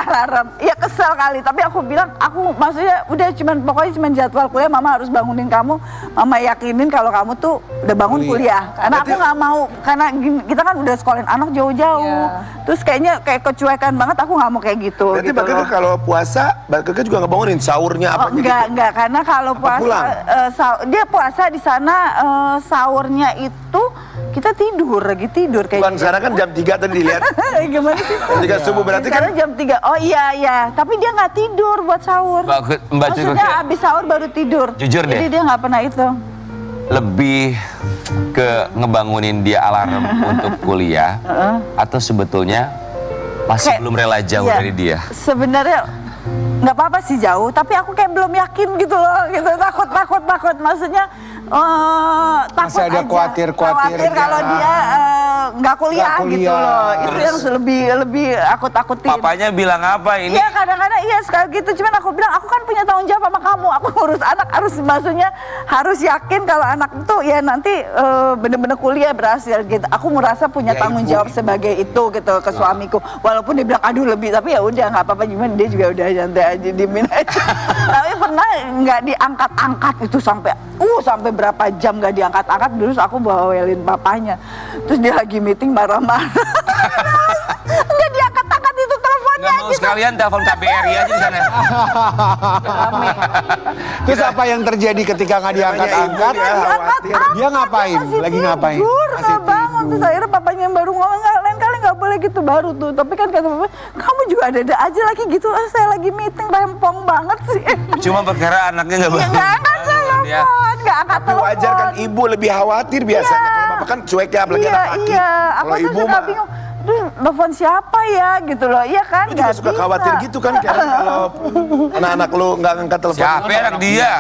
alarm. Ya kesel kali, tapi aku bilang, aku maksudnya udah pokoknya cuman jadwal kuliah, mama harus bangunin kamu, mama yakinin kalau kamu tuh udah bangun kuliah. Karena aku nggak mau, karena kita kan udah sekolahin anak jauh-jauh. Terus kayaknya kayak kecuekan banget, aku nggak mau kayak gitu. Berarti gitu Mbak Keke kalau puasa, Mbak Keke juga ngebangunin sahurnya apa gitu? Enggak, karena kalau puasa, pulang? dia puasa di sana sahurnya itu kita lagi tidur kayak Bukan, sekarang kan jam 3 tadi dilihat. Gimana sih? Jam 3 subuh berarti kan Sekarang jam 3. Oh iya. Tapi dia nggak tidur buat sahur. Mbak Maksudnya Keke abis sahur baru tidur. Jujur deh. Jadi dia nggak pernah itu. lebih ke ngebangunin dia alarm untuk kuliah atau sebetulnya masih Kayak- belum rela jauh iya. dari dia? Sebenarnya nggak apa-apa sih jauh, tapi aku kayak belum yakin gitu loh, gitu takut. Maksudnya takut Masih ada aja. khawatir kalau dia nggak kuliah, Nggak gitu kuliah. loh. Itu yang lebih aku takutin. Papanya bilang apa ini? Iya kadang-kadang iya sekali gitu, cuman aku bilang aku kan punya tanggung jawab sama kamu, aku ngurus anak harus yakin kalau anak itu ya nanti bener-bener kuliah berhasil gitu. Aku merasa punya Ya, tanggung ibu. jawab sebagai itu gitu ke suamiku, walaupun dia bilang aduh lebih, tapi ya udah nggak apa-apa, cuman dia juga udah santai aja, diemin aja. Tapi pernah nggak diangkat-angkat itu sampai berapa jam nggak diangkat-angkat, terus aku bawelin papanya, terus dia lagi meeting marah-marah. Nggak diangkat-angkat itu teleponnya Nggak mau gitu. sekalian telepon KBRI aja di sana. Terus apa yang terjadi ketika nggak diangkat-angkat? Namanya ibu ya, khawatir. Dia ngapain? Masih Lagi ngapain? tidur, Masih nggak bangun. tidur. Terus akhirnya papanya yang baru ngomong, nggak, lain kali nggak boleh gitu, baru tuh. Tapi kan kata papa, kamu juga ada aja lagi gitu. Saya lagi meeting, rempong banget sih. Cuma perkara anaknya nggak Ya bangun. nggak angkat Ya. telepon, nggak angkat Tapi telepon. wajar kan ibu lebih khawatir biasanya. Kalau bapak kan cuek ya, apalagi anak laki. Iya. Aku Kalau tuh ibu suka mah bingung. Terus telepon siapa ya gitu loh, iya kan? lu juga Nggak suka bisa. khawatir gitu kan, kayak kalau anak-anak lu nggak ngangkat telepon. Siapa anak dia?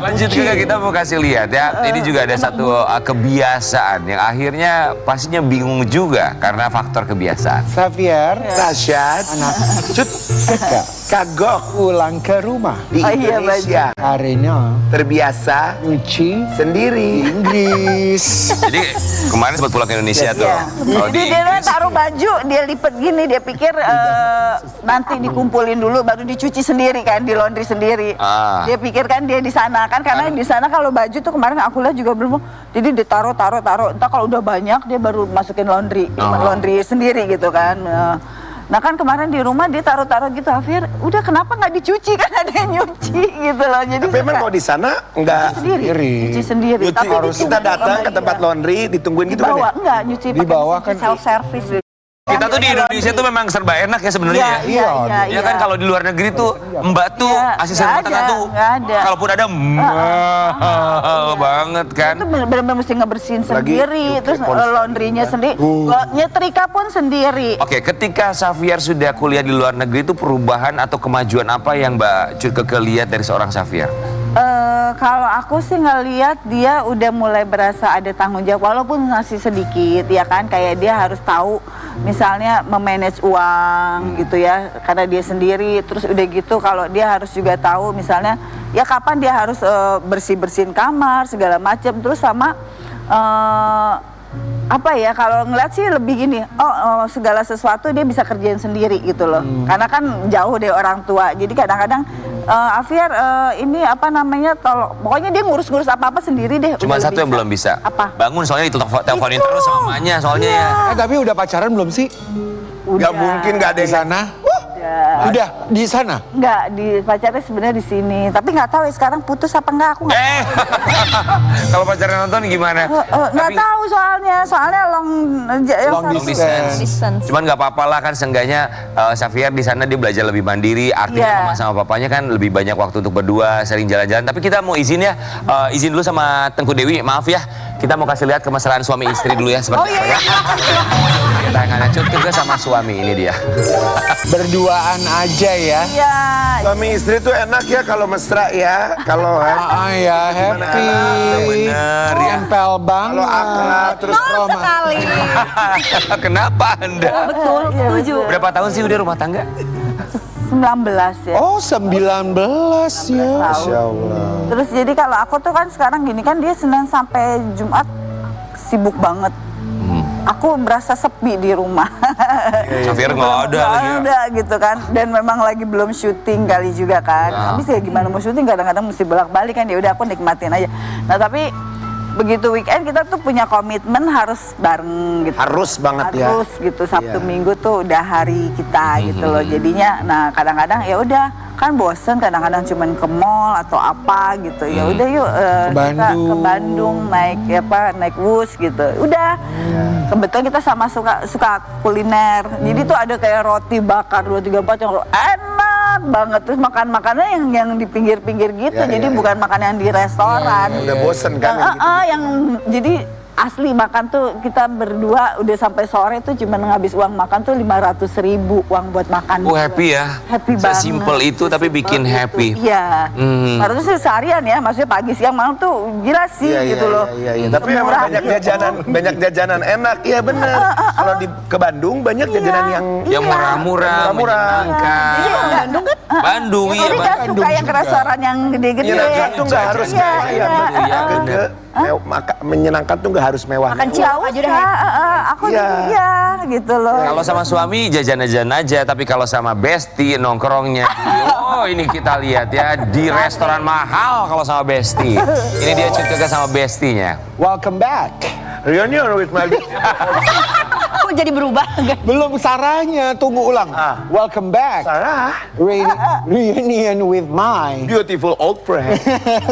Lanjut juga kita mau kasih lihat ya. Ini juga ada satu kebiasaan yang akhirnya pastinya bingung juga karena faktor kebiasaan. Xavier, Dahsyat. Cut. Keke, Kagok pulang ke rumah. di Oh iya, Indonesia. Karena Terbiasa nyuci sendiri. Inggris. Jadi kemarin sempat pulang ke Indonesia tuh. Kalau Jadi di dia Inggris, taruh baju, dia lipet gini, dia pikir nanti dikumpulin dulu baru dicuci sendiri kan, di laundry sendiri. Ah. Dia pikir kan dia di sana kan, karena di sana kalau baju tuh kemarin aku lihat juga belum. Jadi ditaruh. Entar kalau udah banyak dia baru masukin laundry, laundry sendiri gitu kan. Nah kan kemarin di rumah dia taruh gitu, Afir, udah kenapa nggak dicuci, kan ada yang nyuci gitu loh. Jadi Tapi emang suka kalau di sana nggak sendiri, Sendiri. nyuci sendiri. nyuci, Tapi harus kita datang ke tempat laundry ditungguin gitu kan ya? dibawa, enggak nyuci Di pakai bawah mesin kan self service. kita tuh di Indonesia tuh memang serba enak ya sebenarnya ya. Ya kan kalau di luar negeri tuh Mbak tuh Iya, asisten nggak rumah tangga ada, tuh nggak ada. kalaupun ada banget kan. Itu benar-benar mesti ngebersihin Lagi sendiri, terus laundrynya sendiri, nyetrika pun sendiri. Oke, ketika Xavier sudah kuliah di luar negeri itu perubahan atau kemajuan apa yang Mbak Keke lihat dari seorang Xavier? Kalau aku sih ngeliat dia udah mulai berasa ada tanggung jawab, walaupun masih sedikit ya kan, kayak dia harus tahu misalnya memanage uang gitu ya, karena dia sendiri. Terus udah gitu kalau dia harus juga tahu misalnya ya kapan dia harus bersih-bersihin kamar segala macam. Terus sama apa ya, kalau ngeliat sih lebih gini, segala sesuatu dia bisa kerjain sendiri gitu loh. Karena kan jauh deh orang tua, jadi kadang-kadang Afir ini apa namanya, pokoknya dia ngurus-ngurus apa-apa sendiri deh. Cuma udah satu yang bisa. belum bisa. Apa? Bangun soalnya diteleponin Itu. terus sama mamanya soalnya ya. Tapi udah pacaran belum sih? Nggak mungkin nggak ada Di yang sana? Udah di sana? Enggak, di pacarnya sebenarnya di sini. Tapi nggak tahu ya sekarang putus apa enggak, aku nggak Kalau pacaran nonton gimana? nggak Tapi- tahu soalnya long Long distance. Cuman nggak apa-apa lah kan, seenggaknya Xavier di sana dia belajar lebih mandiri. Artinya Iya. mama sama papanya kan lebih banyak waktu untuk berdua, sering jalan-jalan. Tapi kita mau izin ya, izin dulu sama Tengku Dewi. Maaf ya, kita mau kasih lihat kemesraan suami istri dulu ya seperti apa ya. Tangannya Cut Keke sama suami ini dia. Berduaan aja ya? Iya. Suami istri tuh enak ya kalau mesra ya. Kalau Ya happy. Bener ya. Nempel banget. Kalau akrab terus Roma. Sekali. Kenapa Anda? Betul, setuju. Berapa tahun sih udah rumah tangga? 19 ya. Oh 19 ya. Masya Allah. Terus jadi kalau aku tuh kan sekarang gini kan, dia Senin sampai Jumat sibuk banget. aku berasa sepi di rumah. Xavier nggak ada lagi ya. Ada gitu kan, dan memang lagi belum syuting kali juga kan. Habis ya gimana mau syuting, kadang-kadang mesti bolak-balik kan, ya udah aku nikmatin aja. Nah tapi begitu weekend kita tuh punya komitmen harus bareng gitu. Harus banget ya. Harus gitu, Sabtu Minggu tuh udah hari kita gitu loh. Jadinya nah kadang-kadang ya udah kan bosen, kadang-kadang cuman ke mall atau apa gitu. Ya udah yuk kita ke Bandung naik bus gitu. Udah. Kebetulan kita sama suka kuliner. Jadi tuh ada kayak roti bakar 234 yang enak banget, terus makannya yang di pinggir-pinggir gitu. Jadi bukan makan yang di restoran. Udah bosen kan yang jadi asli makan tuh kita berdua udah sampai sore tuh cuma ngabis uang makan tuh 500.000 uang buat makan. Oh happy ya. Happy banget. Sesimpel itu tapi bikin happy. Iya. Harusnya sih seharian ya, maksudnya pagi siang malam tuh gila sih gitu loh. Iya. Tapi memang banyak jajanan enak. Iya bener. Kalau ke Bandung banyak jajanan yang murah-murah, menyenangkan. Iya, Bandung kan? Bandung iya. Jadi nggak suka yang ke restoran yang gede-gede. Iya, itu nggak harus mewah ya. Menyenangkan tuh nggak harus mewah. Makan cilok aja deh. Aku iya gitu loh. Kalau sama suami jajan-jajan aja, tapi kalau sama Besti nongkrongnya, oh ini kita lihat ya di restoran mahal kalau sama Besti. Ini dia Cut sama Bestinya. Welcome back. Reunion with my Kok jadi berubah? Belum Sarahnya, tunggu ulang. Welcome back. Sarah, Reunion with my beautiful old friend.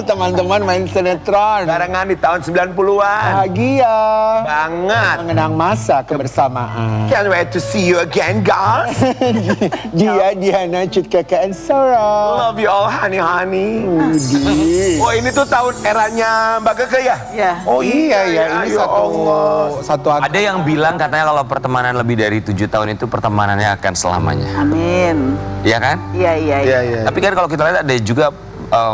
teman-teman main sinetron. Barengan di tahun 90-an. Bahagia Banget. mengenang masa kebersamaan. Can't wait to see you again, guys. Dia, Diana, Cut Kakak, and Sarah. Love you all, honey. Oh, ini tuh tahun eranya Mbak Keke ya? Iya. Oh Iya ya, ini ya Allah. satu Ada yang bilang katanya kalau pertemanan lebih dari 7 tahun itu pertemanannya akan selamanya. Amin. Iya kan? Iya. Tapi kan kalau kita lihat ada juga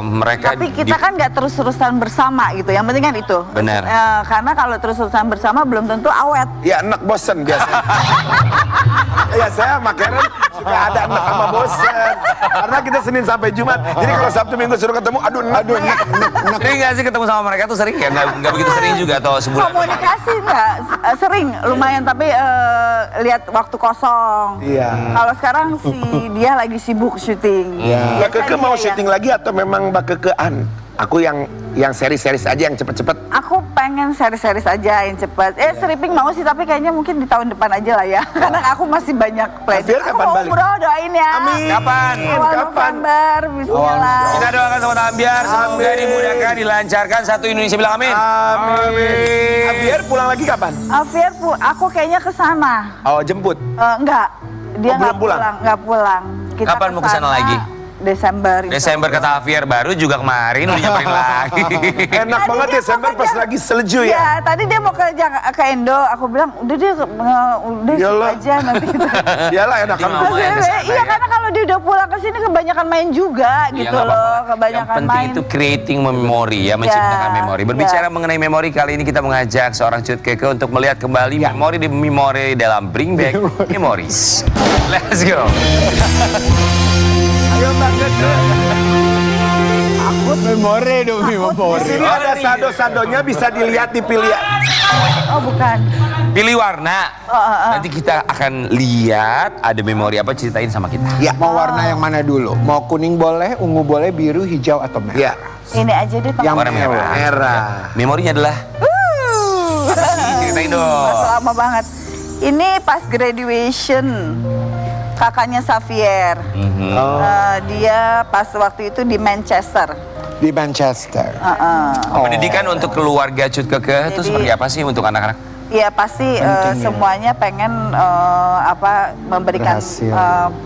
mereka Tapi kita kan nggak terus-terusan bersama gitu. Yang penting kan itu. Benar. Karena kalau terus-terusan bersama belum tentu awet. Ya enak bosen biasanya. Ya saya makanya suka ada enak sama bosen. Karena kita Senin sampai Jumat. Jadi kalau Sabtu Minggu suruh ketemu, aduh enak. sering nggak sih ketemu sama mereka tuh sering ya? Nggak begitu sering juga atau sebulan? Komunikasi nggak sering, lumayan, tapi lihat waktu kosong. Iya. Kalau sekarang dia lagi sibuk syuting. Mbak Keke mau Biasanya syuting lagi atau memang Mbak Kekean? Aku yang seri-seris aja yang cepet-cepet. Aku pengen series-series aja yang cepat. Stripping mau sih, tapi kayaknya mungkin di tahun depan aja lah ya. Karena aku masih banyak plan. Xavier Aku kapan mau balik? umroh, doain ya. Amin. Kapan? Awal Kapan? November, bismillah. Kita doakan sama Ambiar, semoga dimudahkan, dilancarkan. Satu Indonesia bilang amin. Amin. Javier pulang lagi kapan? Javier, aku kayaknya ke sana. Oh jemput. Enggak. Dia Oh, belum nggak pulang? nggak pulang. Kita Kapan mau kesana lagi? Desember. Desember kata Javier, baru juga kemarin udah nyamperin lagi. Enak Tadi banget dia Desember mau pas kerja- lagi salju ya. Iya, tadi dia mau ke Indo. Aku bilang, udah dia udah Iyalah. aja nanti kita. Iyalah enak kan. Dia mau main kesana Iya, ya. karena kalau dia udah pulang ke sini kebanyakan main juga Iya, gitu nggak loh. apa-apa. Kebanyakan Yang penting main. itu creating memori ya, menciptakan Ya, memori. Berbicara mengenai memori, kali ini kita mengajak seorang Cut Keke untuk melihat kembali memori dalam Bring Back Memories. Let's go. Ayo Mbak Keke. Memori demi memori. Ini ada sado-sadonya bisa dilihat dipilih. Oh, bukan. Pilih warna. Nanti kita akan lihat ada memori apa, ceritain sama kita. Ya, mau warna yang mana dulu? Mau kuning boleh, ungu boleh, biru, hijau atau merah? Ya, Ini aja deh. Pak. Yang Warna merah. merah. Memorinya adalah ceritain dong. Lama banget. Ini pas graduation kakaknya Xavier. Dia pas waktu itu di Manchester. Di Manchester. Pendidikan untuk keluarga Cut Keke itu Jadi- seperti apa sih untuk anak-anak? Iya pasti semuanya pengen memberikan Berhasil.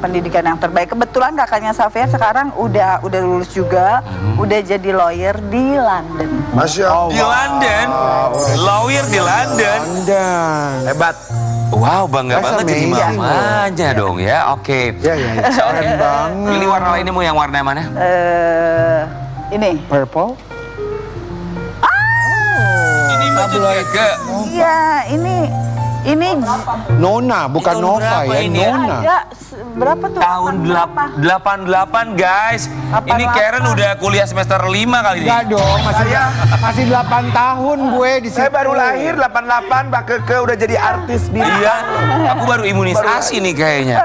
pendidikan yang terbaik. Kebetulan kakaknya Xavier sekarang udah lulus juga, udah jadi lawyer di London. Masya Allah. Di London, lawyer di London. Dan Hebat. Wow, bangga That's banget jadi amazing. mamanya dong ya. Oke. ya. Keren banget. Pilih warna lainnya mau yang warna mana? Ini. Purple. Ini Mbak Cut Keke. Iya, Ini Nona, bukan Tahun Nova berapa ya, ini ya? Nona. ada berapa tuh? Tahun 88 guys. Ini 88. Karen udah kuliah semester 5 kali ini. Enggak dong, masih 8 tahun gue di Saya situ. baru lahir 88, Mbak Keke udah jadi artis di Iya, aku baru imunisasi nih kayaknya.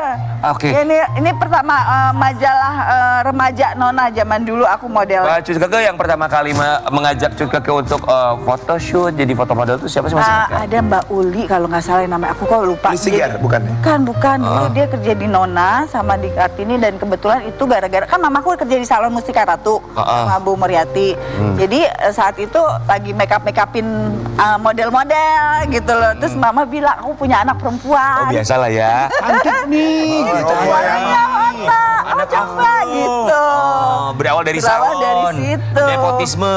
Oke. Ini pertama majalah remaja Nona zaman dulu aku model. Mbak Cut Keke yang pertama kali mengajak Cut Keke untuk photoshoot jadi foto model itu siapa sih masih ingat nggak? Ada Mbak Uli kalau nggak salah namanya, aku kok lupa. Uli Sigar, bukan ya? Bukan. Dulu dia kerja di Nona sama di Kartini dan kebetulan itu gara-gara kan mamaku kerja di salon Mustika Ratu sama Bu Muriati. Jadi saat itu lagi make upin model-model gitu loh. Terus mama bilang aku punya anak perempuan. Oh biasalah ya. Cantik nih. Anak coba gitu. Oh, berawal dari Berawal salon. dari situ. Nepotisme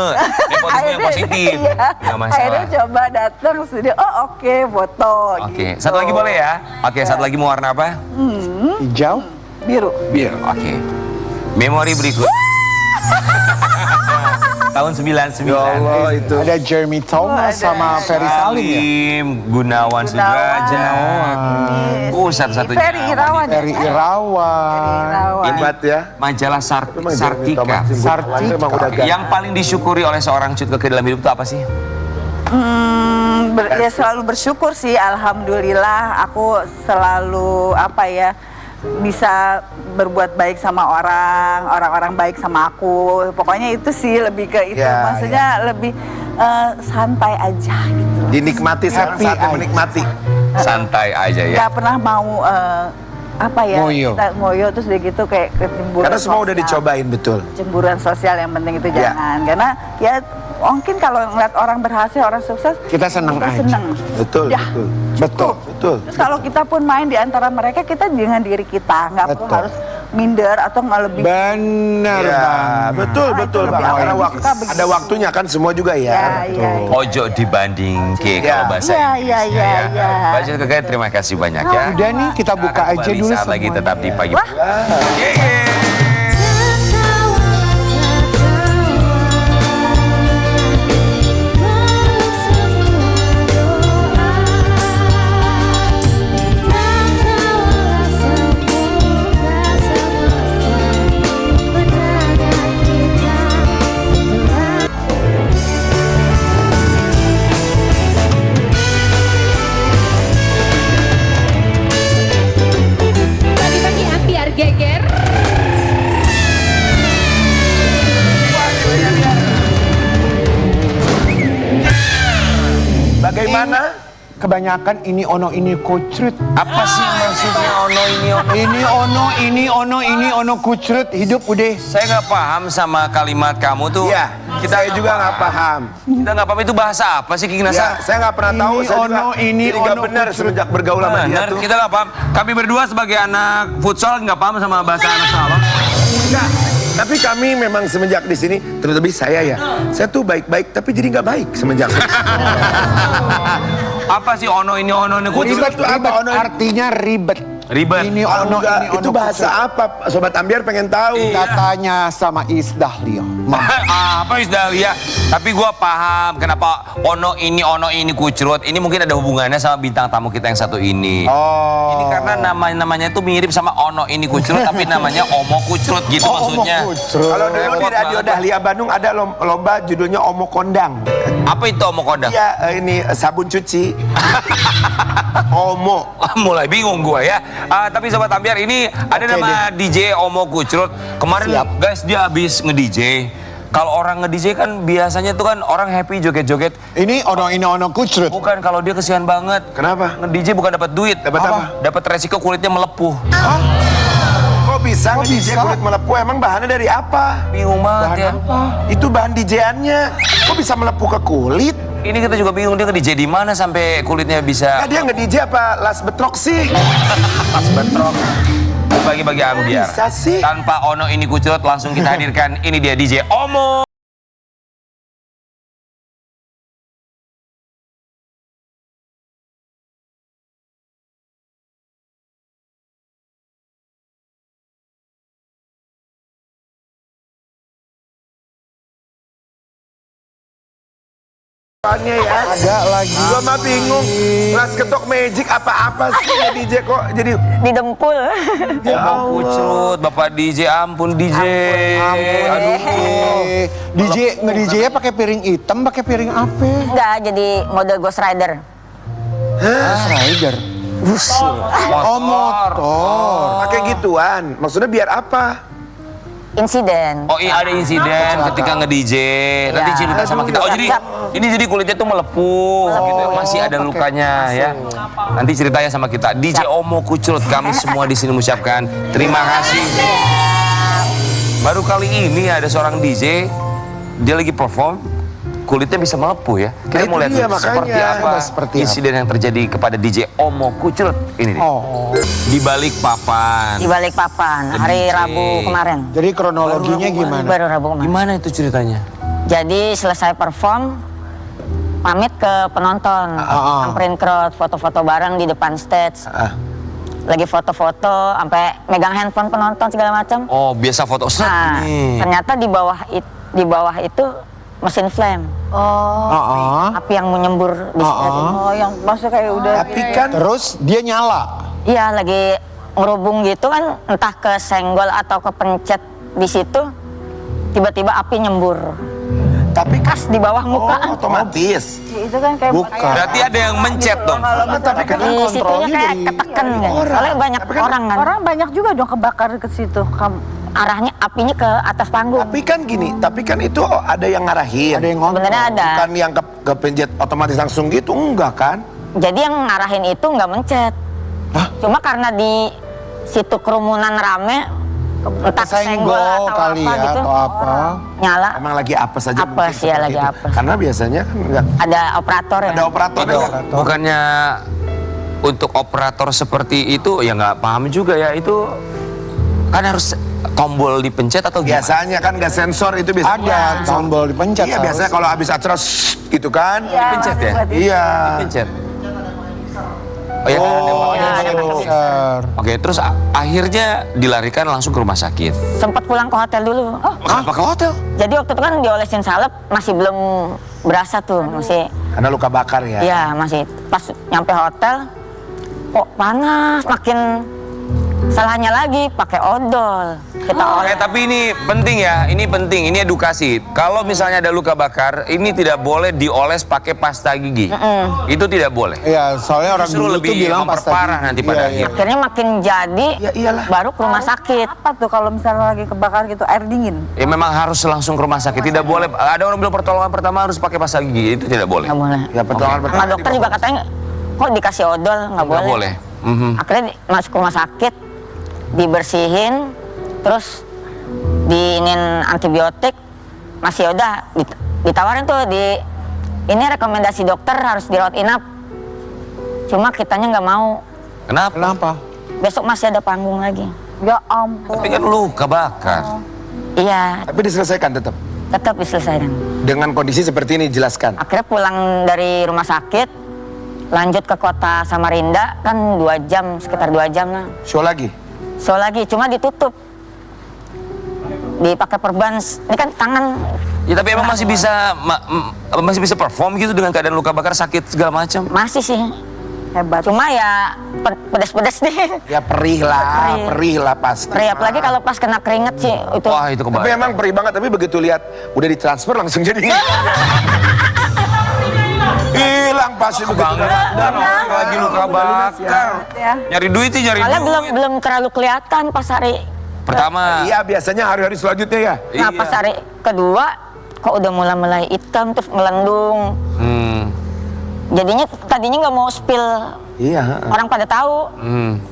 yang positif. Iya. Nggak masalah. Akhirnya coba datang studio. Oh oke, foto. Oke, gitu. satu lagi boleh ya? Oke, satu lagi mau warna apa? Hijau. Biru. Biru. Oke. Memori berikut. Tahun 99. Ya Allah itu. Ada Jeremy Thomas ada. sama Ferry Salim ya. Salim, Gunawan Sudrajat. Satu-satunya. Ferry Irawan. Ferry Irawan. Hebat ya. Majalah Memang Jeremy Sartika. Thomas Simbol Sartika. emang udah ganteng. Yang paling disyukuri oleh seorang Cut Keke dalam hidup itu apa sih? Ya selalu bersyukur sih, alhamdulillah aku selalu bisa berbuat baik sama orang baik sama aku. Pokoknya itu sih lebih ke itu, Ya, maksudnya lebih santai aja gitu. Dinikmati Happy saatnya aja. menikmati. Santai aja ya. Gak pernah mau Ngoyo. kita ngoyo terus udah gitu kayak kecemburuan Karena semua udah sosial. dicobain betul. Cemburuan sosial yang penting itu Ya. jangan, karena ya mungkin kalau ngeliat orang berhasil, orang sukses, Kita senang aja. Betul, Udah. betul. Betul. Betul. Terus kalau kita pun main di antara mereka, kita dengan diri kita, nggak perlu Betul. harus minder atau nggak lebih. Benar Ya, banget. betul, Ah, betul itu Bang. lebih Karena awal suka begitu. ada waktunya kan semua juga ya. Ya. Ojo dibanding ke Ya. kalau bahasa Ya, Inggrisnya ya, ya. Mbak Cut Keke terima kasih banyak ya. Udah nih, kita buka Akan aja kembali dulu saat lagi semuanya. tetap di pagi. Wah. Yeay. Pagi-pagi ambiar geger. Bagaimana? Kebanyakan ini ono ini kucrut. Apa sih maksudnya ono ini ono? Ini ono kucrut, hidup udah. Saya nggak paham sama kalimat kamu tuh. Iya, saya juga nggak paham. Kita nggak paham itu bahasa apa sih King Ya, Nasa? saya nggak pernah tahu. Ini Saya juga ono, ini jadi nggak ono, benar kucrut. semenjak bergaul sama dia Benar, tuh. kita nggak paham. Kami berdua sebagai anak futsal nggak paham sama bahasa anak Sarawak. Enggak. Tapi kami memang semenjak di sini, terlebih saya ya, saya tuh baik-baik tapi jadi nggak baik semenjak. Apa sih ono ini kucing? Ribet, itu apa, ribet. ono? Artinya ribet. Ribet. Ini ono, Enggak, ini ono. itu bahasa apa? Sobat Ambiar pengen tahu. Katanya sama Is Dahlia. Apa Dahlia? Tapi gua paham kenapa ono ini kucrut. Ini mungkin ada hubungannya sama bintang tamu kita yang satu ini. Oh. Ini karena namanya tuh mirip sama ono ini kucrut tapi namanya omo kucrut gitu maksudnya. Kalau dulu di Repot Radio banget. Dahlia Bandung ada lomba judulnya Omo Kondang. Apa itu omo kondang? Iya, ini sabun cuci. Omo. Mulai bingung gua ya. Tapi Sobat Ambiar ini ada Oke nama DJ Omo Kucrut. Kemarin Siap. guys dia habis nge-DJ. Kalau orang nge-DJ kan biasanya tuh kan orang happy joget-joget. Ini ono kucrut. Bukan, kalau dia kesian banget. Kenapa? Nge-DJ bukan dapat duit. Dapat apa? Dapat resiko kulitnya melepuh. Kok bisa nge-DJ kulit melepuh? Emang bahannya dari apa? Bingung banget ya. Itu bahan DJ-annya. Kok bisa melepuh ke kulit? Ini kita juga bingung dia nge-DJ di mana sampai kulitnya bisa. Dia nge-DJ apa las betrok sih? Pas bentrok. Bagi-bagi ambiar. Bisa sih. Tanpa ono ini kucrut langsung kita hadirkan ini dia DJ Omo. Soalnya ya. Ada lagi. Gua mah bingung. Kelas ketok magic apa-apa sih ya DJ kok jadi Didempul. ya Mau Allah. kucut, Bapak DJ, ampun DJ. Aduh. DJ nge-DJ nya pakai piring hitam, pakai piring apa? Enggak, jadi model Ghost Rider. Rider. Oh, motor. Pakai gituan. Maksudnya biar apa? Insiden. Oh iya ada insiden ketika nge-DJ. Nanti Ya. cerita sama kita. Oh jadi ini jadi kulitnya tuh melepuh gitu. Masih ada lukanya ya. Nanti ceritanya sama kita. DJ Omo Kucrut, kami semua di sini mengucapkan terima kasih. Baru kali ini ada seorang DJ, dia lagi perform, kulitnya bisa melepuh ya. Kita Nah, mau itu lihat dia, seperti makanya. apa Seperti insiden yang terjadi kepada DJ Omo Kucrut ini. Oh. Di balik papan. Di balik papan hari DJ. Rabu kemarin. Jadi kronologinya gimana? Baru Rabu kemarin. Gimana itu ceritanya? Jadi selesai perform, pamit ke penonton, samperin crowd, foto-foto bareng di depan stage. Lagi foto-foto, sampai megang handphone penonton segala macam. Oh biasa foto set Nah, nih. ternyata di bawah itu mesin flame, api yang menyembur di stage. Oh, yang maksudnya kayak udah Tapi kan Terus dia nyala. Iya, lagi ngerubung gitu kan, entah kesenggol atau kepencet di situ, tiba-tiba api nyembur. tapi kan Pas di bawah muka. otomatis. itu kan kayak Bukan. Berarti ada yang mencet dong. Tapi kan Di situnya kontrolnya kayak dari ketekan kan. Soalnya banyak orang kan. orang banyak juga dong kebakar ke situ. Arahnya apinya ke atas panggung. tapi kan gini, tapi kan itu ada yang ngarahin. Ada yang ngontrol. Sebenarnya ada. Bukan yang kepencet otomatis langsung gitu, enggak kan? Jadi yang ngarahin itu nggak mencet. Cuma karena di situ kerumunan rame, entah kesenggol Senggol atau kali apa ya gitu, atau apa. nyala. Emang lagi apes aja. Apes, mungkin ya, seperti lagi itu. apes. Karena biasanya kan enggak Ada operator ya. ada operator. Bukannya untuk operator seperti itu ya nggak paham juga ya, itu kan harus tombol dipencet atau gimana? Biasanya kan nggak sensor itu biasanya. Ada tombol dipencet. Iya, harus. biasanya kalau habis acara gitu kan. Dipencet ya? Iya. Dipencet. Oh ya, ada yang pakai. ada yang pakai. Besar. Oke, terus akhirnya dilarikan langsung ke rumah sakit. Sempat pulang ke hotel dulu. Kenapa ke hotel? Jadi waktu itu kan diolesin salep, masih belum berasa tuh, masih. Karena luka bakar ya. Iya, masih. Pas nyampe hotel, kok panas, makin salahnya lagi pakai odol. Kita oleh. Tapi ini penting ya, ini penting, ini edukasi. Kalau misalnya ada luka bakar, ini tidak boleh dioles pakai pasta gigi. Itu tidak boleh. Iya, soalnya orang Justru dulu tuh lebih bilang pasta memperparah gigi. nanti pada Iya, akhirnya. Akhirnya makin jadi, Ya iyalah. baru ke rumah sakit. Apa tuh kalau misalnya lagi kebakar gitu air dingin? Ya memang harus langsung ke rumah sakit. Tidak boleh. Ada orang bilang pertolongan pertama harus pakai pasta gigi. Itu tidak boleh. Nggak boleh. Ya pertolongan Sama pertama dokter juga katanya, kok dikasih odol, nggak boleh. Nggak boleh. Mhm. Akhirnya masuk ke rumah sakit, dibersihin, terus diinin antibiotik, masih udah ditawarin tuh ini rekomendasi dokter harus dirawat inap. Cuma kitanya nggak mau, Kenapa? Kenapa? besok masih ada panggung lagi. Ya ampun. Tapi kan luka bakar. Iya, Tapi diselesaikan tetap. tetap diselesaikan. Dengan kondisi seperti ini jelaskan. Akhirnya pulang dari rumah sakit, lanjut ke kota Samarinda, kan 2 jam, sekitar 2 jam lah. Show lagi. So lagi, cuma ditutup. Dipakai perban, ini kan tangan. Ya tapi emang masih bisa perform gitu dengan keadaan luka bakar, sakit segala macam. Masih sih. Hebat. Cuma ya pedes-pedes deh. Ya perih lah, Perih. perih lah pasti. Perih, apalagi kalau pas kena keringet sih itu. Wah itu Tapi kebayang. emang perih banget, tapi begitu lihat udah ditransfer langsung jadi hilang pasti begitu. Lagi luka bakar. Ya. Nyari duit sih nyari Soalnya duit. belum terlalu kelihatan pas hari. Pertama. Iya, biasanya hari-hari selanjutnya ya. Nah pas hari kedua kok udah mulai hitam terus melendung. Jadinya tadinya nggak mau spill, Iya. orang pada tahu.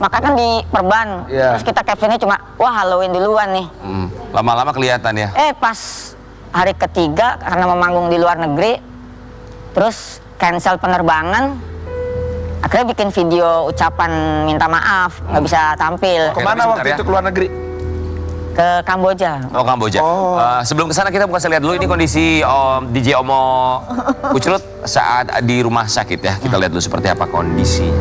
Maka kan di perban. Iya. Terus kita captionnya cuma wah Halloween duluan nih. Lama-lama kelihatan ya. Pas hari ketiga karena memanggung di luar negeri, terus cancel penerbangan, akhirnya bikin video ucapan minta maaf, nggak bisa tampil. Kemana Sebentar waktu ya. itu ke luar negeri? Ke Kamboja. Oh Kamboja. Sebelum kesana kita bukan lihat dulu ini kondisi DJ Omo Kucrut saat di rumah sakit ya. Kita lihat dulu seperti apa kondisinya.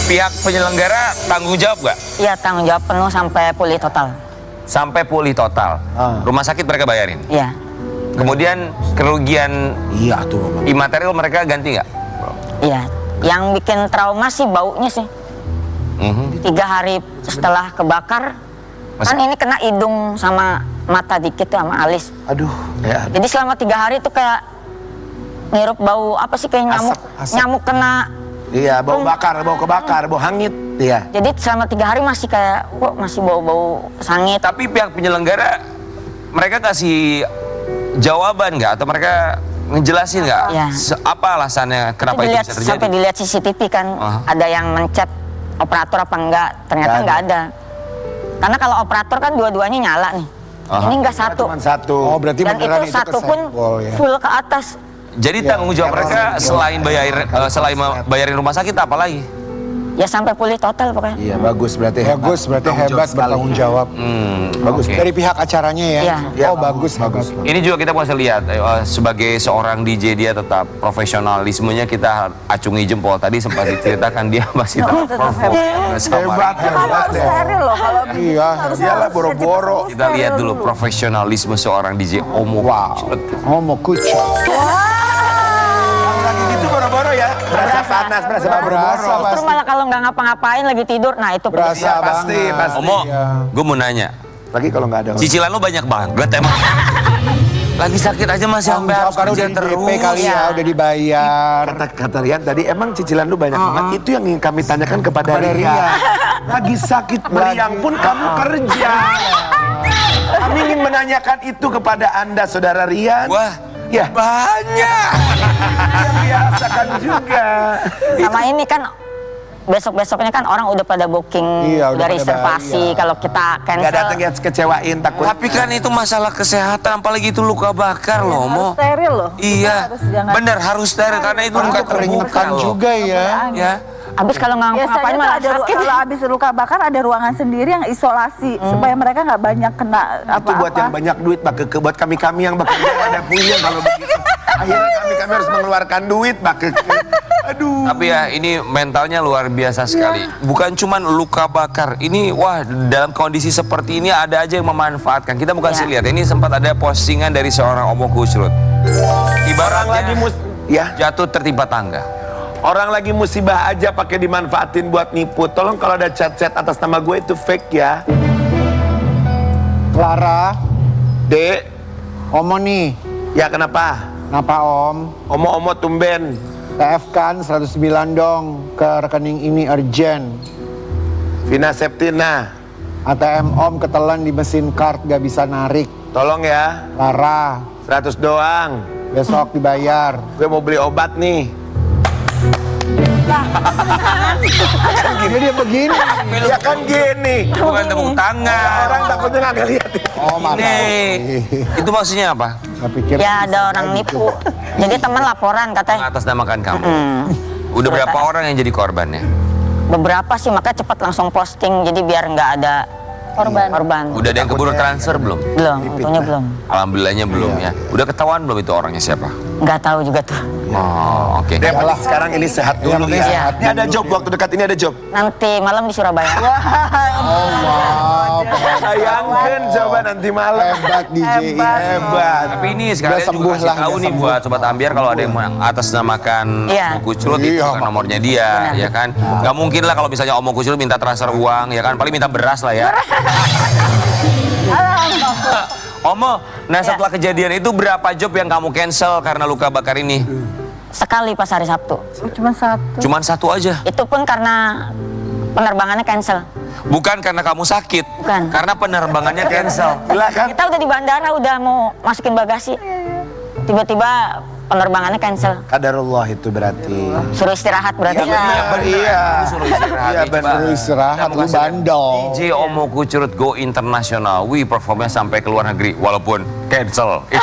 Pihak penyelenggara tanggung jawab nggak? Iya tanggung jawab penuh sampai pulih total. Sampai pulih total. Rumah sakit mereka bayarin? Iya. Kemudian kerugian Iya tuh. imaterial mereka ganti nggak? Iya, yang bikin trauma sih baunya sih. 3 hari setelah kebakar, kan ini kena hidung sama mata dikit tuh sama alis. Aduh, ya. Jadi selama 3 hari tuh kayak ngirup bau apa sih kayak nyamuk, Asap. nyamuk kena. Iya, bau bakar, bau kebakar, bau hangit. Iya. Jadi selama 3 hari masih kayak kok masih bau-bau sangit. Tapi pihak penyelenggara mereka kasih jawaban nggak atau mereka ngejelasin nggak Iya. apa alasannya kenapa itu Dilihat, bisa terjadi? sampai dilihat CCTV kan ada yang mencet operator apa enggak, ternyata Nggak nggak ada. Karena kalau operator kan dua-duanya nyala nih. Ini enggak satu. Cuma satu. Oh, berarti Dan beneran itu satu pun kesenggol ya. full ke atas. Jadi tanggung jawab mereka selain bayarin rumah sakit apa lagi? Ya sampai pulih total pokoknya. Iya, bagus berarti hebat. Bagus, berarti hebat bertanggung jawab. Bagus. Oke. Dari pihak acaranya ya? Iya. Ya, Oh, bagus, hebat. Ini juga kita bisa lihat sebagai seorang DJ dia tetap profesionalismenya kita acungi jempol. Tadi sempat diceritakan dia masih tetap perform bersama. Hebat, Kalau hebat harus ya. steril loh kalau begitu. Iya. Harusnya Iyalah, harus boro-boro. jadi Kita lihat steril dulu profesionalisme seorang DJ Omo. Wow. Homo kucho. Lagi gitu boro-boro ya. Berasa panas, berasa Berasa, boro-boro. Justru malah kalau nggak ngapa-ngapain lagi tidur, nah itu Berasa Iya, pasti, banget. pasti. Omo, Iya. gue mau nanya, Lagi kalau nggak ada. cicilan lu banyak banget emang. Lagi sakit aja masih sampai harus Karena kerja udah di terus. DP kali ya, udah dibayar. Kata Rian tadi, emang cicilan lu banyak banget. Itu yang ingin kami tanyakan kepada Rian. Lagi sakit meriang pun kamu kerja. Kami ingin menanyakan itu kepada Anda, Saudara Rian. Wah, Ya, banyak. yang biasakan juga. sama ini kan besok-besoknya kan orang udah pada booking, Iya, udah udah pada reservasi. bayar. Kalau kita cancel, Nggak datang ya kecewain, takut. Tapi kan itu masalah kesehatan, apalagi itu luka bakar loh, Mo. harus steril loh. Iya, Harus jangan- bener harus steril karena itu luka terbuka Keringetan loh. juga ya. Ya, habis kalau nggak Biasanya ngapa-ngapain tuh malah ada sakit. kalau habis luka bakar ada ruangan sendiri yang isolasi supaya mereka nggak banyak kena Itu buat yang apa-apa. banyak duit, buat kami-kami yang bekerja ada punya kalau begitu. Akhirnya kami harus mengeluarkan duit, Aduh. tapi ya ini mentalnya luar biasa sekali. Bukan cuman luka bakar. Ini wah dalam kondisi seperti ini ada aja yang memanfaatkan. Kita bukan Ya. sih lihat. Ini sempat ada postingan dari seorang Omo Kusrut. Orang lagi ya, jatuh tertimpa tangga. orang lagi musibah aja pakai dimanfaatin buat nipu. Tolong kalau ada chat-chat atas nama gue itu fake ya. Clara, Dek, Omo nih. ya kenapa? Kenapa Om? Omo-omo tumben. TF kan 109 dong ke rekening ini urgent. Vina Septina, ATM Om ketelan di mesin card gak bisa narik. tolong ya. Clara, 100 doang. besok dibayar. Gue mau beli obat nih. Dia begini. Ya kan gini. Bukan tepuk tangan. Orang takutnya nggak lihat. Oh, mana? Ini itu maksudnya apa? Saya pikir Ya ada orang nipu. Jadi teman laporan katanya. Mengatasnamakan kamu. Udah berapa orang yang jadi korbannya? Beberapa sih makanya cepat langsung posting jadi biar nggak ada korban. Udah ada yang keburu transfer belum? Belum, untungnya belum. Alhamdulillahnya belum ya. Udah ketahuan belum itu orangnya siapa? Nggak tahu juga tuh. Oh, oke. Yang penting sekarang ini sehat dulu penting ya. sehat Ini ada job, waktu dekat ini ada job. Nanti malam di Surabaya. wow, Bayangkan coba nanti malam. hebat DJ. Hebat. Tapi ini sekalian Udah juga sembuh kasih lah, tahu udah nih sembuh. buat Sobat Ambiar kalau ada yang mengatasnamakan Iya. Omo Kucrut itu Iya. bukan nomornya dia, ya kan? Gak mungkin lah kalau misalnya Omo Kucrut minta transfer uang, ya kan? Paling minta beras lah ya. Omo, nah setelah kejadian itu berapa job yang kamu cancel karena luka bakar ini? Sekali pas hari Sabtu. Cuma satu. Cuman satu aja. Itu pun karena penerbangannya cancel. Bukan karena kamu sakit, Bukan. karena penerbangannya cancel. Gila kan? Kita udah di bandara udah mau masukin bagasi. Tiba-tiba penerbangannya cancel. Kadarullah itu berarti. Suruh istirahat berarti. Iya. Suruh istirahat, Iya, ya, bener. Pak. Istirahat Kita lu mau kasih bandel. DJ Omo Kucrut Go Internasional. Wih, performnya sampai ke luar negeri walaupun cancel. Itu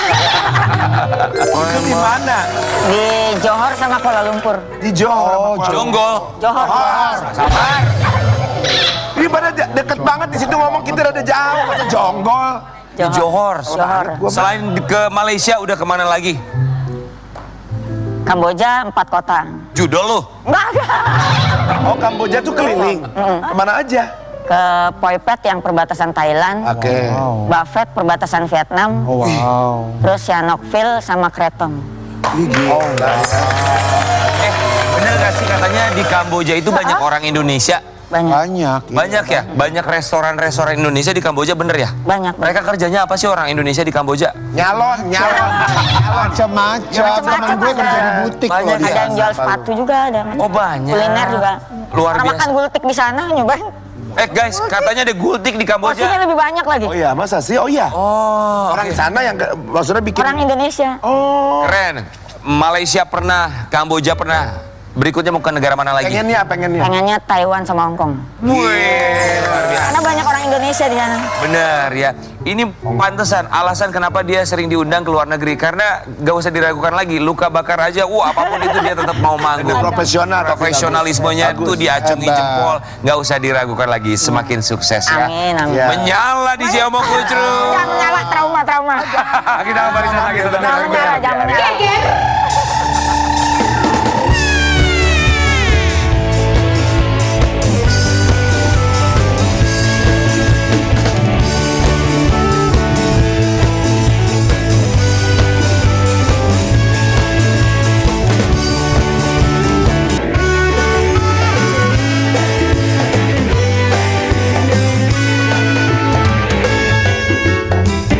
di mana? Di Johor sama Kuala Lumpur. Di Johor. Jonggol. Johor. Sabar. Ini pada deket banget di situ ngomong kita rada jauh. Masa jonggol. Di Johor. Johor. Selain ke Malaysia udah kemana lagi? Kamboja 4 kota. Judol lu. Enggak. Oh, Kamboja tuh keliling. Kemana aja? ke Phuket yang perbatasan Thailand, Oke. Buffet perbatasan Vietnam, Oh, wow. terus Sihanoukville sama Kraton. Bener gak sih katanya di Kamboja itu banyak orang Indonesia? Banyak, Banyak. Banyak ya? Banyak restoran-restoran Indonesia di Kamboja, bener ya? banyak. Mereka kerjanya apa sih orang Indonesia di Kamboja? Nyalon. Macam-macam. Teman gue kerja di butik loh Banyak, di ada yang sana. jual sepatu juga ada. Oh, banyak. Kuliner juga. Luar Orang biasa. makan gultik di sana nyobain. Guys, katanya ada gultik di Porsinya Kamboja. lebih banyak lagi. Oh iya, masa sih? Oh iya. Oh, Orang sana yang maksudnya bikin. Orang Indonesia. Oh. keren. Malaysia pernah, Kamboja pernah. Berikutnya mau ke negara mana lagi? Pengennya. Pengennya Taiwan sama Hong Kong. Wih, luar biasa. Karena banyak orang Indonesia di sana. Bener ya. Ini pantesan alasan kenapa dia sering diundang ke luar negeri, karena gak usah diragukan lagi, luka bakar aja, apapun itu dia tetap mau manggung. Profesional. Profesionalismenya Bagus. tuh diacungi Hebat. jempol, gak usah diragukan lagi, semakin sukses ya. Amin, amin. Ya. Menyala di Siomong Kucru. Jangan menyala, trauma. Kita barisan lagi Jangan menyala, jangan menyala. Geger.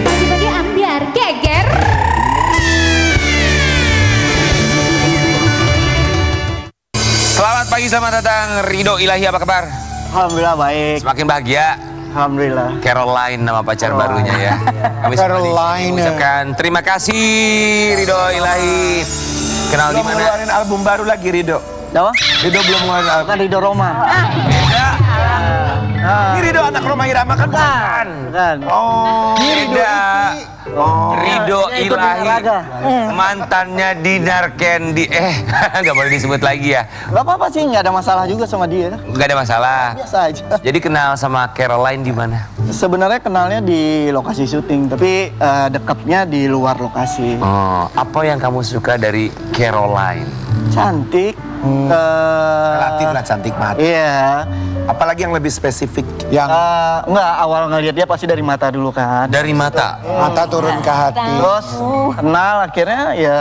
Bagi-bagi ambiar geger. Selamat pagi, selamat datang Ridho Ilahi, apa kabar? Alhamdulillah baik. Semakin bahagia. Alhamdulillah. Caroline nama pacar barunya ya. Kami Caroline. mengucapkan terima kasih Ridho Ilahi. Kenal di Belum mana? ngeluarin album baru lagi, Ridho. Apa? Ridho belum ngeluarin album. Bukan Ridho Roma. Beda. Ini Ridho anak Roma Irama kan? Bukan. Bukan. Oh. Beda. Ridho Ikut Ilahi. olahraga. Mantannya Dinar Candy. Nggak boleh disebut lagi ya. Gak apa-apa sih, nggak ada masalah juga sama dia. Nggak ada masalah. Biasa aja. Jadi kenal sama Caroline di mana? Sebenarnya kenalnya di lokasi syuting, tapi dekatnya di luar lokasi. Oh, apa yang kamu suka dari Caroline? Cantik. Relatif lah cantik mata. Iya. Apalagi yang lebih spesifik. Yang Enggak, awal ngeliat dia pasti dari mata dulu kan. Dari mata. mata turun ke hati. Terus kenal akhirnya ya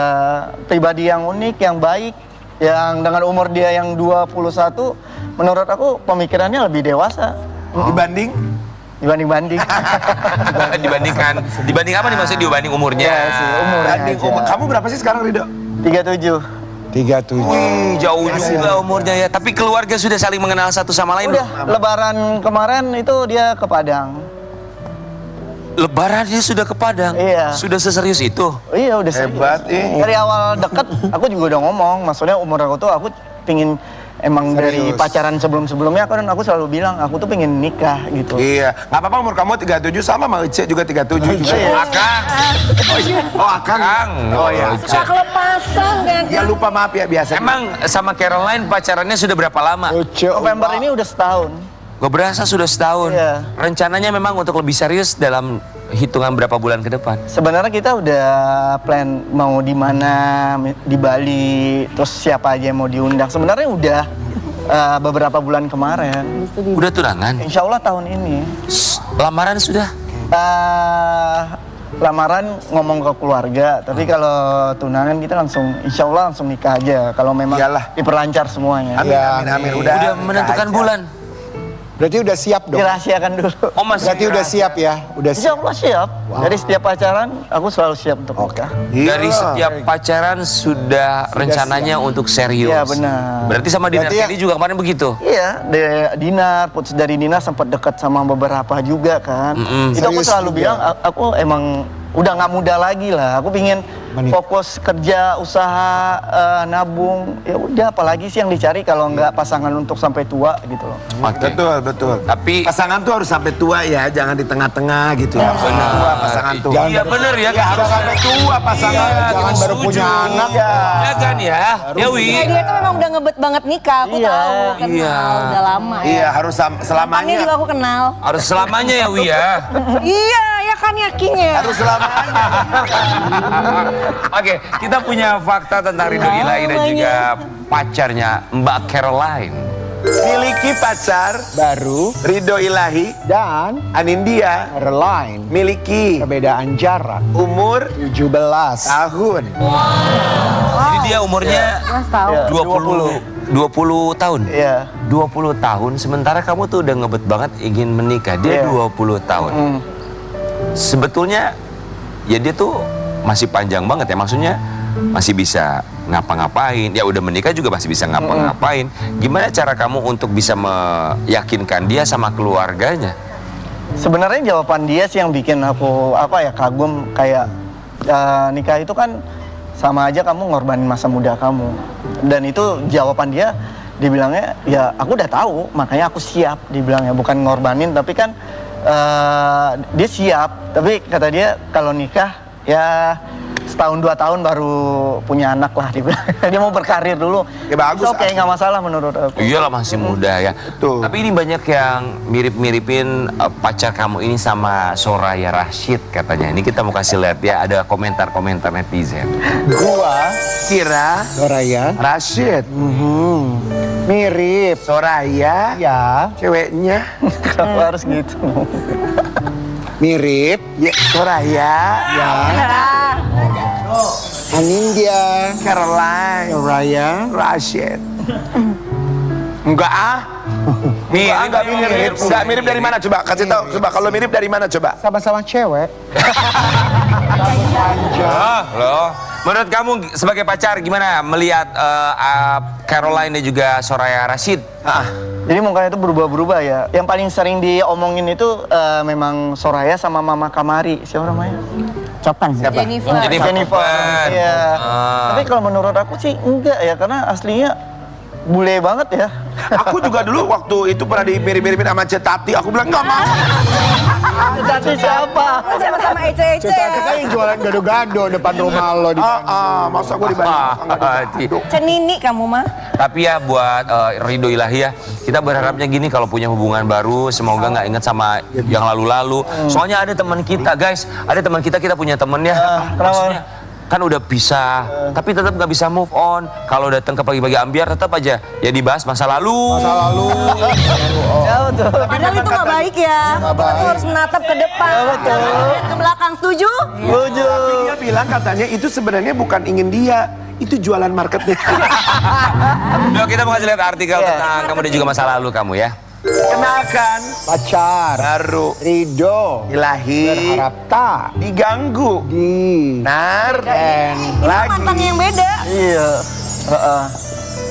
pribadi yang unik, yang baik, yang dengan umur dia yang 21, menurut aku pemikirannya lebih dewasa Dibanding dibanding-banding. Dibanding apa nih maksudnya dibanding umurnya? Iya sih, umurnya Dibanding aja. umur. Kamu berapa sih sekarang, Ridho? 37. 37. Wih, jauh juga umurnya ya. Tapi keluarga sudah saling mengenal satu sama lain. Udah, lebaran kemarin itu dia ke Padang. Lebaran dia sudah ke Padang. Iya. Sudah seserius itu. Iya udah serius. Hebat, Dari awal deket, aku juga udah ngomong. Maksudnya umur aku tuh aku pingin emang dari Serius. pacaran sebelum-sebelumnya kan aku selalu bilang aku tuh pengen nikah gitu. Iya. Nggak apa-apa umur kamu 37 sama sama Ece juga 37 juga. Akang. Oh, Akang. Akang. Oh iya. Suka kelepasan kan. Ya lupa, maaf ya, biasa. Emang sama Caroline pacarannya sudah berapa lama? Lucu. November ini udah setahun. Gue berasa sudah setahun. Iya. Rencananya memang untuk lebih serius dalam hitungan berapa bulan ke depan. Sebenarnya kita udah plan mau di mana, di Bali, terus siapa aja yang mau diundang. Sebenarnya udah beberapa bulan kemarin. Udah tunangan? Insya Allah tahun ini. Lamaran sudah? Lamaran ngomong ke keluarga, tapi kalau tunangan kita langsung, insya Allah langsung nikah aja. Kalau memang Iyalah. diperlancar semuanya. Amin, Ya, amin, amin. amin. Udah, Udah menentukan aja. bulan? Berarti udah siap dong. Dirahasiakan dulu. Oh masih Berarti udah siap ya. Udah Insya siap. Allah siap. Dari setiap pacaran, aku selalu siap untuk nikah. Dari Iya. setiap pacaran sudah rencananya untuk serius. Iya, benar. Berarti sama Dinar Berarti Candy juga kemarin begitu? Iya, Dinar, putus dari Dinar sempat dekat sama beberapa juga kan. Itu aku Serius selalu juga. bilang, aku emang udah nggak muda lagi lah. Aku pingin fokus kerja, usaha, nabung. Ya udah, apalagi sih yang dicari kalau nggak pasangan untuk sampai tua gitu loh. Oke. Betul, betul. Tapi Pasangan tuh harus sampai tua ya, jangan di tengah-tengah gitu ya. benar. Tua pasangan tuh. Iya benar ya. Ya harus sampai tua pasangan. Iya, Jangan kita baru setuju. punya anak. Iya. Ya kan ya? Ya Wi. Kayak dia tuh memang udah ngebet banget nikah, aku Iya. tahu, kenal Iya. udah lama ya. Iya, harus Mantannya selamanya. juga aku kenal. Harus selamanya ya Wi ya. Iya, ya kan yakinnya. Harus selamanya. Oke, kita punya fakta tentang Ridho Ilahi dan juga pacarnya Mbak Caroline. miliki pacar baru, ridho ilahi, dan Anindya airline. miliki Perbedaan jarak umur 17 tahun. Jadi dia umurnya 20 tahun. Iya. 20 tahun, sementara kamu tuh udah ngebet banget ingin menikah. Dia Iya. 20 tahun. Sebetulnya ya dia tuh masih panjang banget ya, maksudnya masih bisa ngapa-ngapain. Ya udah menikah juga masih bisa ngapa-ngapain. Gimana cara kamu untuk bisa meyakinkan dia sama keluarganya? Sebenarnya jawaban dia sih yang bikin aku kagum, kayak nikah itu kan sama aja kamu ngorbanin masa muda kamu. Dan itu jawaban dia, dibilangnya ya aku udah tahu makanya aku siap, dibilangnya bukan ngorbanin tapi kan dia siap. Tapi kata dia kalau nikah ya setahun 2 tahun baru punya anak lah, dibilang. Dia mau berkarir dulu. Ya bagus, Oke, nggak masalah menurut aku. Iyalah masih muda ya. Betul. Tapi ini banyak yang mirip-miripin pacar kamu ini sama Soraya Rashid katanya. Ini kita mau kasih lihat ya, ada komentar-komentar netizen. gua Kira Soraya Rashid, mirip Soraya, ya, ceweknya Kenapa harus gitu? mirip ya, Soraya, ya, Anindya, Caroline, Soraya, Rashid. Enggak ah. Enggak mirip. Enggak mirip dari mana coba? Kasih tahu coba kalau mirip dari mana coba? sama-sama cewek. Loh, menurut kamu sebagai pacar gimana melihat Caroline dan juga Soraya Rashid? Jadi mukanya itu berubah-berubah ya. Yang paling sering diomongin itu memang Soraya sama Mama Kamari. Siapa namanya? Copan. Jennifer. Jennifer. Iya. Tapi kalau menurut aku sih enggak ya, karena aslinya bule banget ya. Aku juga dulu waktu itu pernah dimirip-miripin sama Cetati. Aku bilang enggak mau. Tapi siapa? Sama-sama Ece-Ece Cetati ya. kan yang jualan gado-gado depan rumah lo di Masa gua dibanding. Cenini kamu mah. Tapi ya buat Ridho Ilahi ya, kita berharapnya gini kalau punya hubungan baru, semoga nggak inget sama yang lalu-lalu. Soalnya ada teman kita guys, ada teman kita punya temennya, maksudnya kan udah pisah, tapi tetap nggak bisa move on. Kalau datang ke pagi-pagi ambiar tetap aja ya dibahas masa lalu. Ya betul. Padahal itu nggak baik ya. Kita tuh harus menatap ke depan. Jangan lihat ke belakang. Setuju? Tapi dia bilang katanya itu sebenarnya bukan ingin dia, itu jualan marketnya. Yuk kita mau kasih lihat artikel tentang kamu dan juga masa lalu kamu ya. Kenalkan pacar baru Ridho Ilahi berharap tak diganggu di Nar Ini lagi mantannya yang beda. Iya.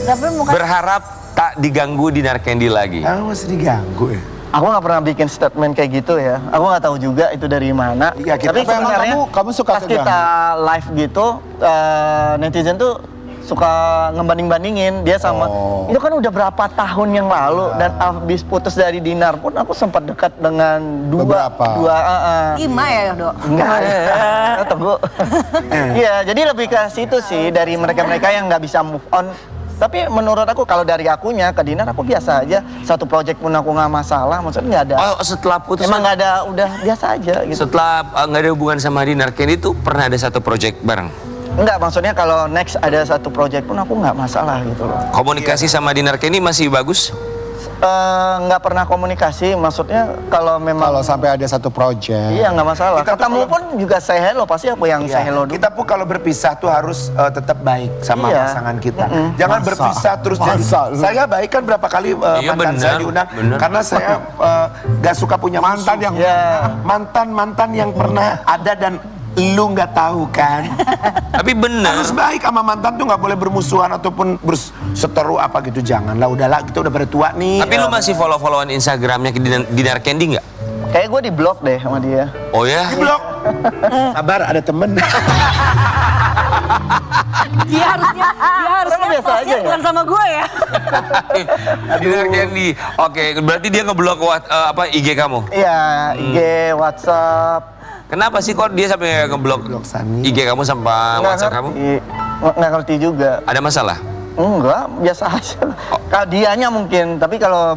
Tapi muka Berharap tak diganggu di Narkendi lagi. Kamu masih diganggu ya? Aku nggak pernah bikin statement kayak gitu ya. Aku nggak tahu juga itu dari mana. Iya, kita- Tapi Apa emang sebenarnya kamu suka pas kita live gitu, netizen tuh suka ngebanding-bandingin dia sama. Itu kan udah berapa tahun yang lalu dan habis putus dari Dinar pun aku sempat dekat dengan dua. Ima ya, Dok? Enggak, tunggu. Iya, jadi lebih ke situ sih dari mereka-mereka yang nggak bisa move on. Tapi menurut aku kalau dari akunya ke Dinar aku biasa aja. Satu project pun aku nggak masalah, maksudnya nggak ada. Oh setelah putus Emang nggak ada, udah biasa aja gitu. setelah nggak ada hubungan sama Dinar Kendi itu pernah ada satu project bareng. Enggak, maksudnya kalau next ada satu project pun aku nggak masalah gitu loh. Komunikasi sama Dinar Kendi masih bagus? Nggak pernah komunikasi, maksudnya kalau memang kalau sampai ada satu project. iya nggak masalah. Kita tuh Ketemu kalau- pun juga say hello, pasti aku yang say hello dulu. Kita pun kalau berpisah tuh harus tetap baik sama Iya. pasangan kita. Jangan berpisah terus jadi. Saya baik kan berapa kali Iya, mantan saya benar, diundang benar. karena saya gak suka punya Mantan musuh. yang mantan yang pernah ada dan lu nggak tahu kan. Tapi benar. Harus baik sama mantan tuh nggak boleh bermusuhan ataupun berseteru apa gitu, janganlah. Udahlah, kita udah pada tua nih. Tapi lu masih follow-followan Instagramnya Dinar Kendi nggak? Kayak gue di blok deh sama dia. Oh ya? blok. Sabar, ada temen. Dia harusnya biasa postnya aja ya? bukan sama gue ya. Dinar Kendi. Oke, berarti dia ngeblok IG kamu. Iya, IG, WhatsApp. Kenapa sih kok dia sampai ngeblok Sani. IG kamu sama Nggak WhatsApp kamu? ngerti. Nggak ngerti juga. Ada masalah? Enggak, biasa aja. Dianya mungkin, tapi kalau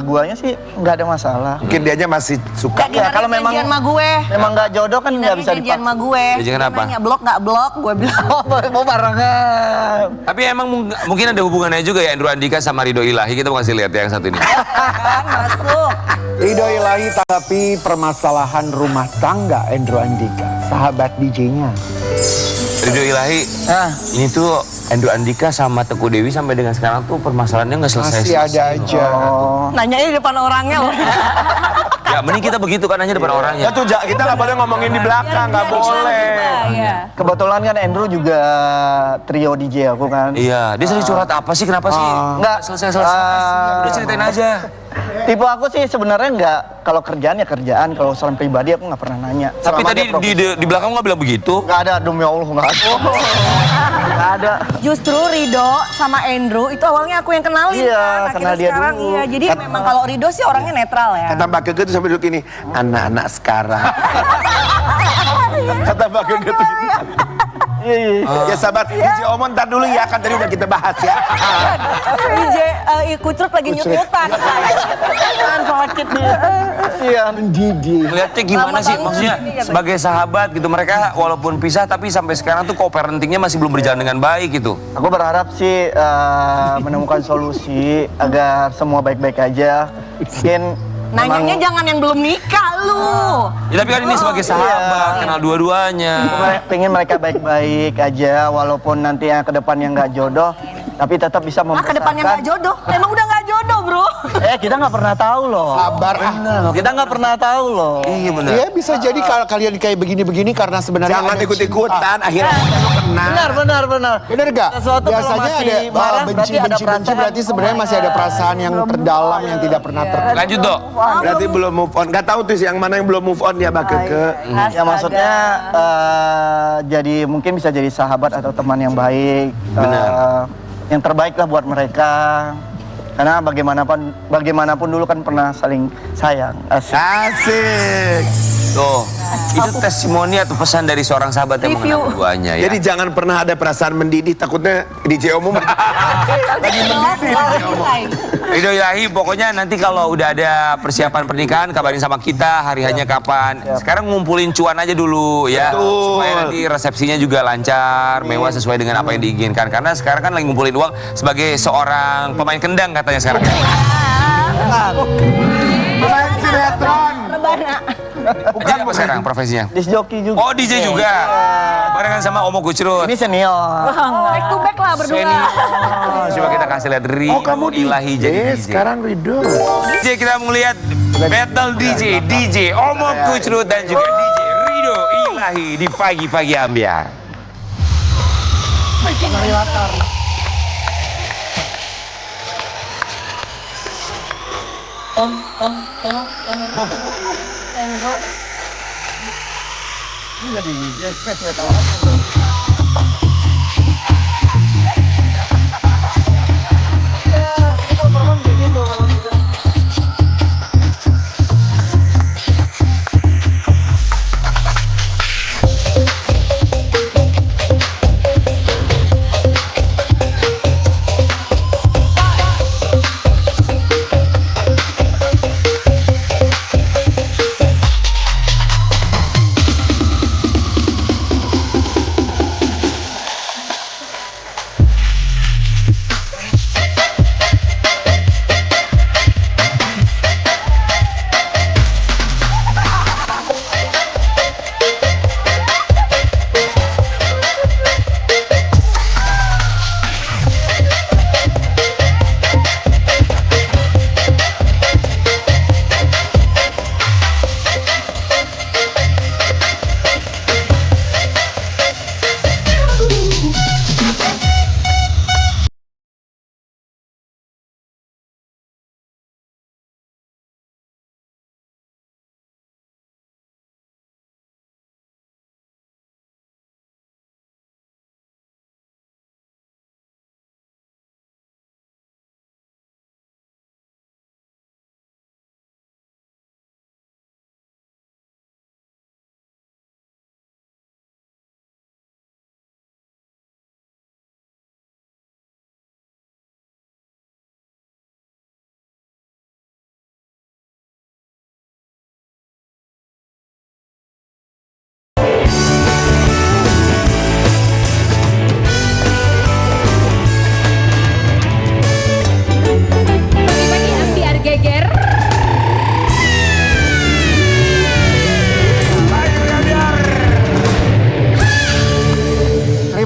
guanya sih nggak ada masalah. Mungkin dianya masih suka. Ya, kalau memang sama gue. memang nggak jodoh kan nggak bisa Janjian sama dipaksa. gue. Janjian apa? Nanya blok nggak blok, gue bilang. Mau barengan. Tapi emang mungkin ada hubungannya juga ya Andrew Andika sama Ridho Ilahi. Kita mau kasih lihat ya yang satu ini. Kan masuk. Ridho Ilahi tapi permasalahan rumah tangga Andrew Andika, sahabat DJ-nya. Ridho Ilahi, Nah, ini tuh Andrew Andika sama Teguh Dewi sampai dengan sekarang tuh permasalahannya nggak selesai. Masih ada aja. Nanyanya di depan orangnya loh. Ya mending kita begitu kan aja depan orangnya. Ya tuh kita nggak boleh ngomongin di belakang, nggak boleh. Iya. kebetulan kan Andrew juga trio DJ aku kan. Iya, dia sering curhat apa sih? Kenapa sih? Nggak. Selesai. Udah ceritain aja. Tipe aku sih sebenarnya nggak, kalau kerjaan ya kerjaan, kalau urusan pribadi aku nggak pernah nanya. Tapi Selama tadi dia profesional. di belakang nggak bilang begitu. Nggak ada, demi Allah nggak ada. Nggak ada. Justru Ridho sama Andrew itu awalnya aku yang kenalin Iya, kan. Akhirnya kenal dia sekarang dulu. iya. Jadi memang kalau Ridho sih orangnya netral ya. Kata Mbak Keke tuh sampai duduk ini, anak-anak sekarang. Kata Mbak Keke tuh gitu. Ya sahabat, DJ Omo ntar dulu ya, kan tadi udah kita bahas ya. DJ Kucrut lagi nyut-nyutan. Jangan sakit dia. Kasihan. Ngeliatnya gimana sih? Maksudnya sebagai sahabat gitu, mereka walaupun pisah tapi sampai sekarang tuh co-parentingnya masih belum berjalan dengan baik gitu. Aku berharap sih menemukan solusi agar semua baik-baik aja. Mungkin Nanyanya jangan yang belum nikah lu. Ya tapi kan ini sebagai sahabat, kenal dua-duanya. pengen mereka baik-baik aja, walaupun nanti yang ke depannya nggak jodoh, tapi tetap bisa Ah, ke depannya nggak membesarkan. jodoh. Emang udah nggak jodoh, bro. Kita nggak pernah tahu loh. Sabar Kita nggak pernah tahu loh. Iya benar. Iya bisa jadi kalau kalian kayak begini-begini karena sebenarnya Jangan ada ikut-ikutan, akhirnya lu kena. Benar. Bener gak? Sesuatu kalau Biasanya masih ada marah, berarti ada benci perasaan. berarti sebenarnya masih ada perasaan yang terdalam yang tidak pernah Lanjut dok. Berarti belum move on. Gak tahu tuh yang mana yang belum move on ya Mbak Keke. Ya maksudnya jadi mungkin bisa jadi sahabat atau teman yang baik. Benar. Yang terbaik lah buat mereka. Karena bagaimanapun dulu kan pernah saling sayang. Asik. Asik. Tuh, itu testimoni atau pesan dari seorang sahabat yang Review. mengenal keduanya ya. Jadi jangan pernah ada perasaan mendidih, takutnya DJ Omo lagi mendidih DJ Omo. Ridho Ilahi, pokoknya nanti kalau udah ada persiapan pernikahan kabarin sama kita hari hanya kapan. Sekarang ngumpulin cuan aja dulu ya. Betul. Supaya nanti resepsinya juga lancar, mewah sesuai dengan apa yang diinginkan. Karena sekarang kan lagi ngumpulin uang sebagai seorang pemain kendang katanya sekarang. Pemain sinetron. Rebana. Bukan apa sekarang profesinya? Disc jockey juga. Oh DJ juga. Barengan sama Omo Kucrut. Ini senior. Back to back lah berdua. Senior. Coba kita kasih lihat Ridho Oh kamu Ilahi jadi DJ. sekarang Ridho. DJ kita mau lihat battle DJ Omo Kucrut dan juga DJ Ridho Ilahi di pagi-pagi ambiar.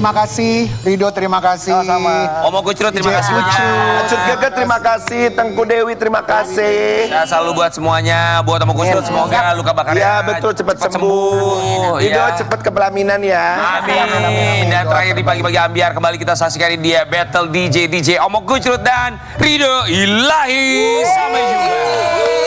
terima kasih. Rido, terima kasih. Sama-sama. Omo Kucrut, terima DJ kasih Lucu. banyak. Acut Geget terima kasih, Tengku Dewi terima kasih. Saya selalu buat semuanya, buat Omo Kucrut, semoga luka bakarnya Ya betul cepat sembuh. Rido ya. cepat ke pelaminan ya. Amin. Dan terakhir di pagi-pagi ambiar kembali kita saksikan dia battle DJ Omo Kucrut dan Rido Ilahi. Sampai jumpa.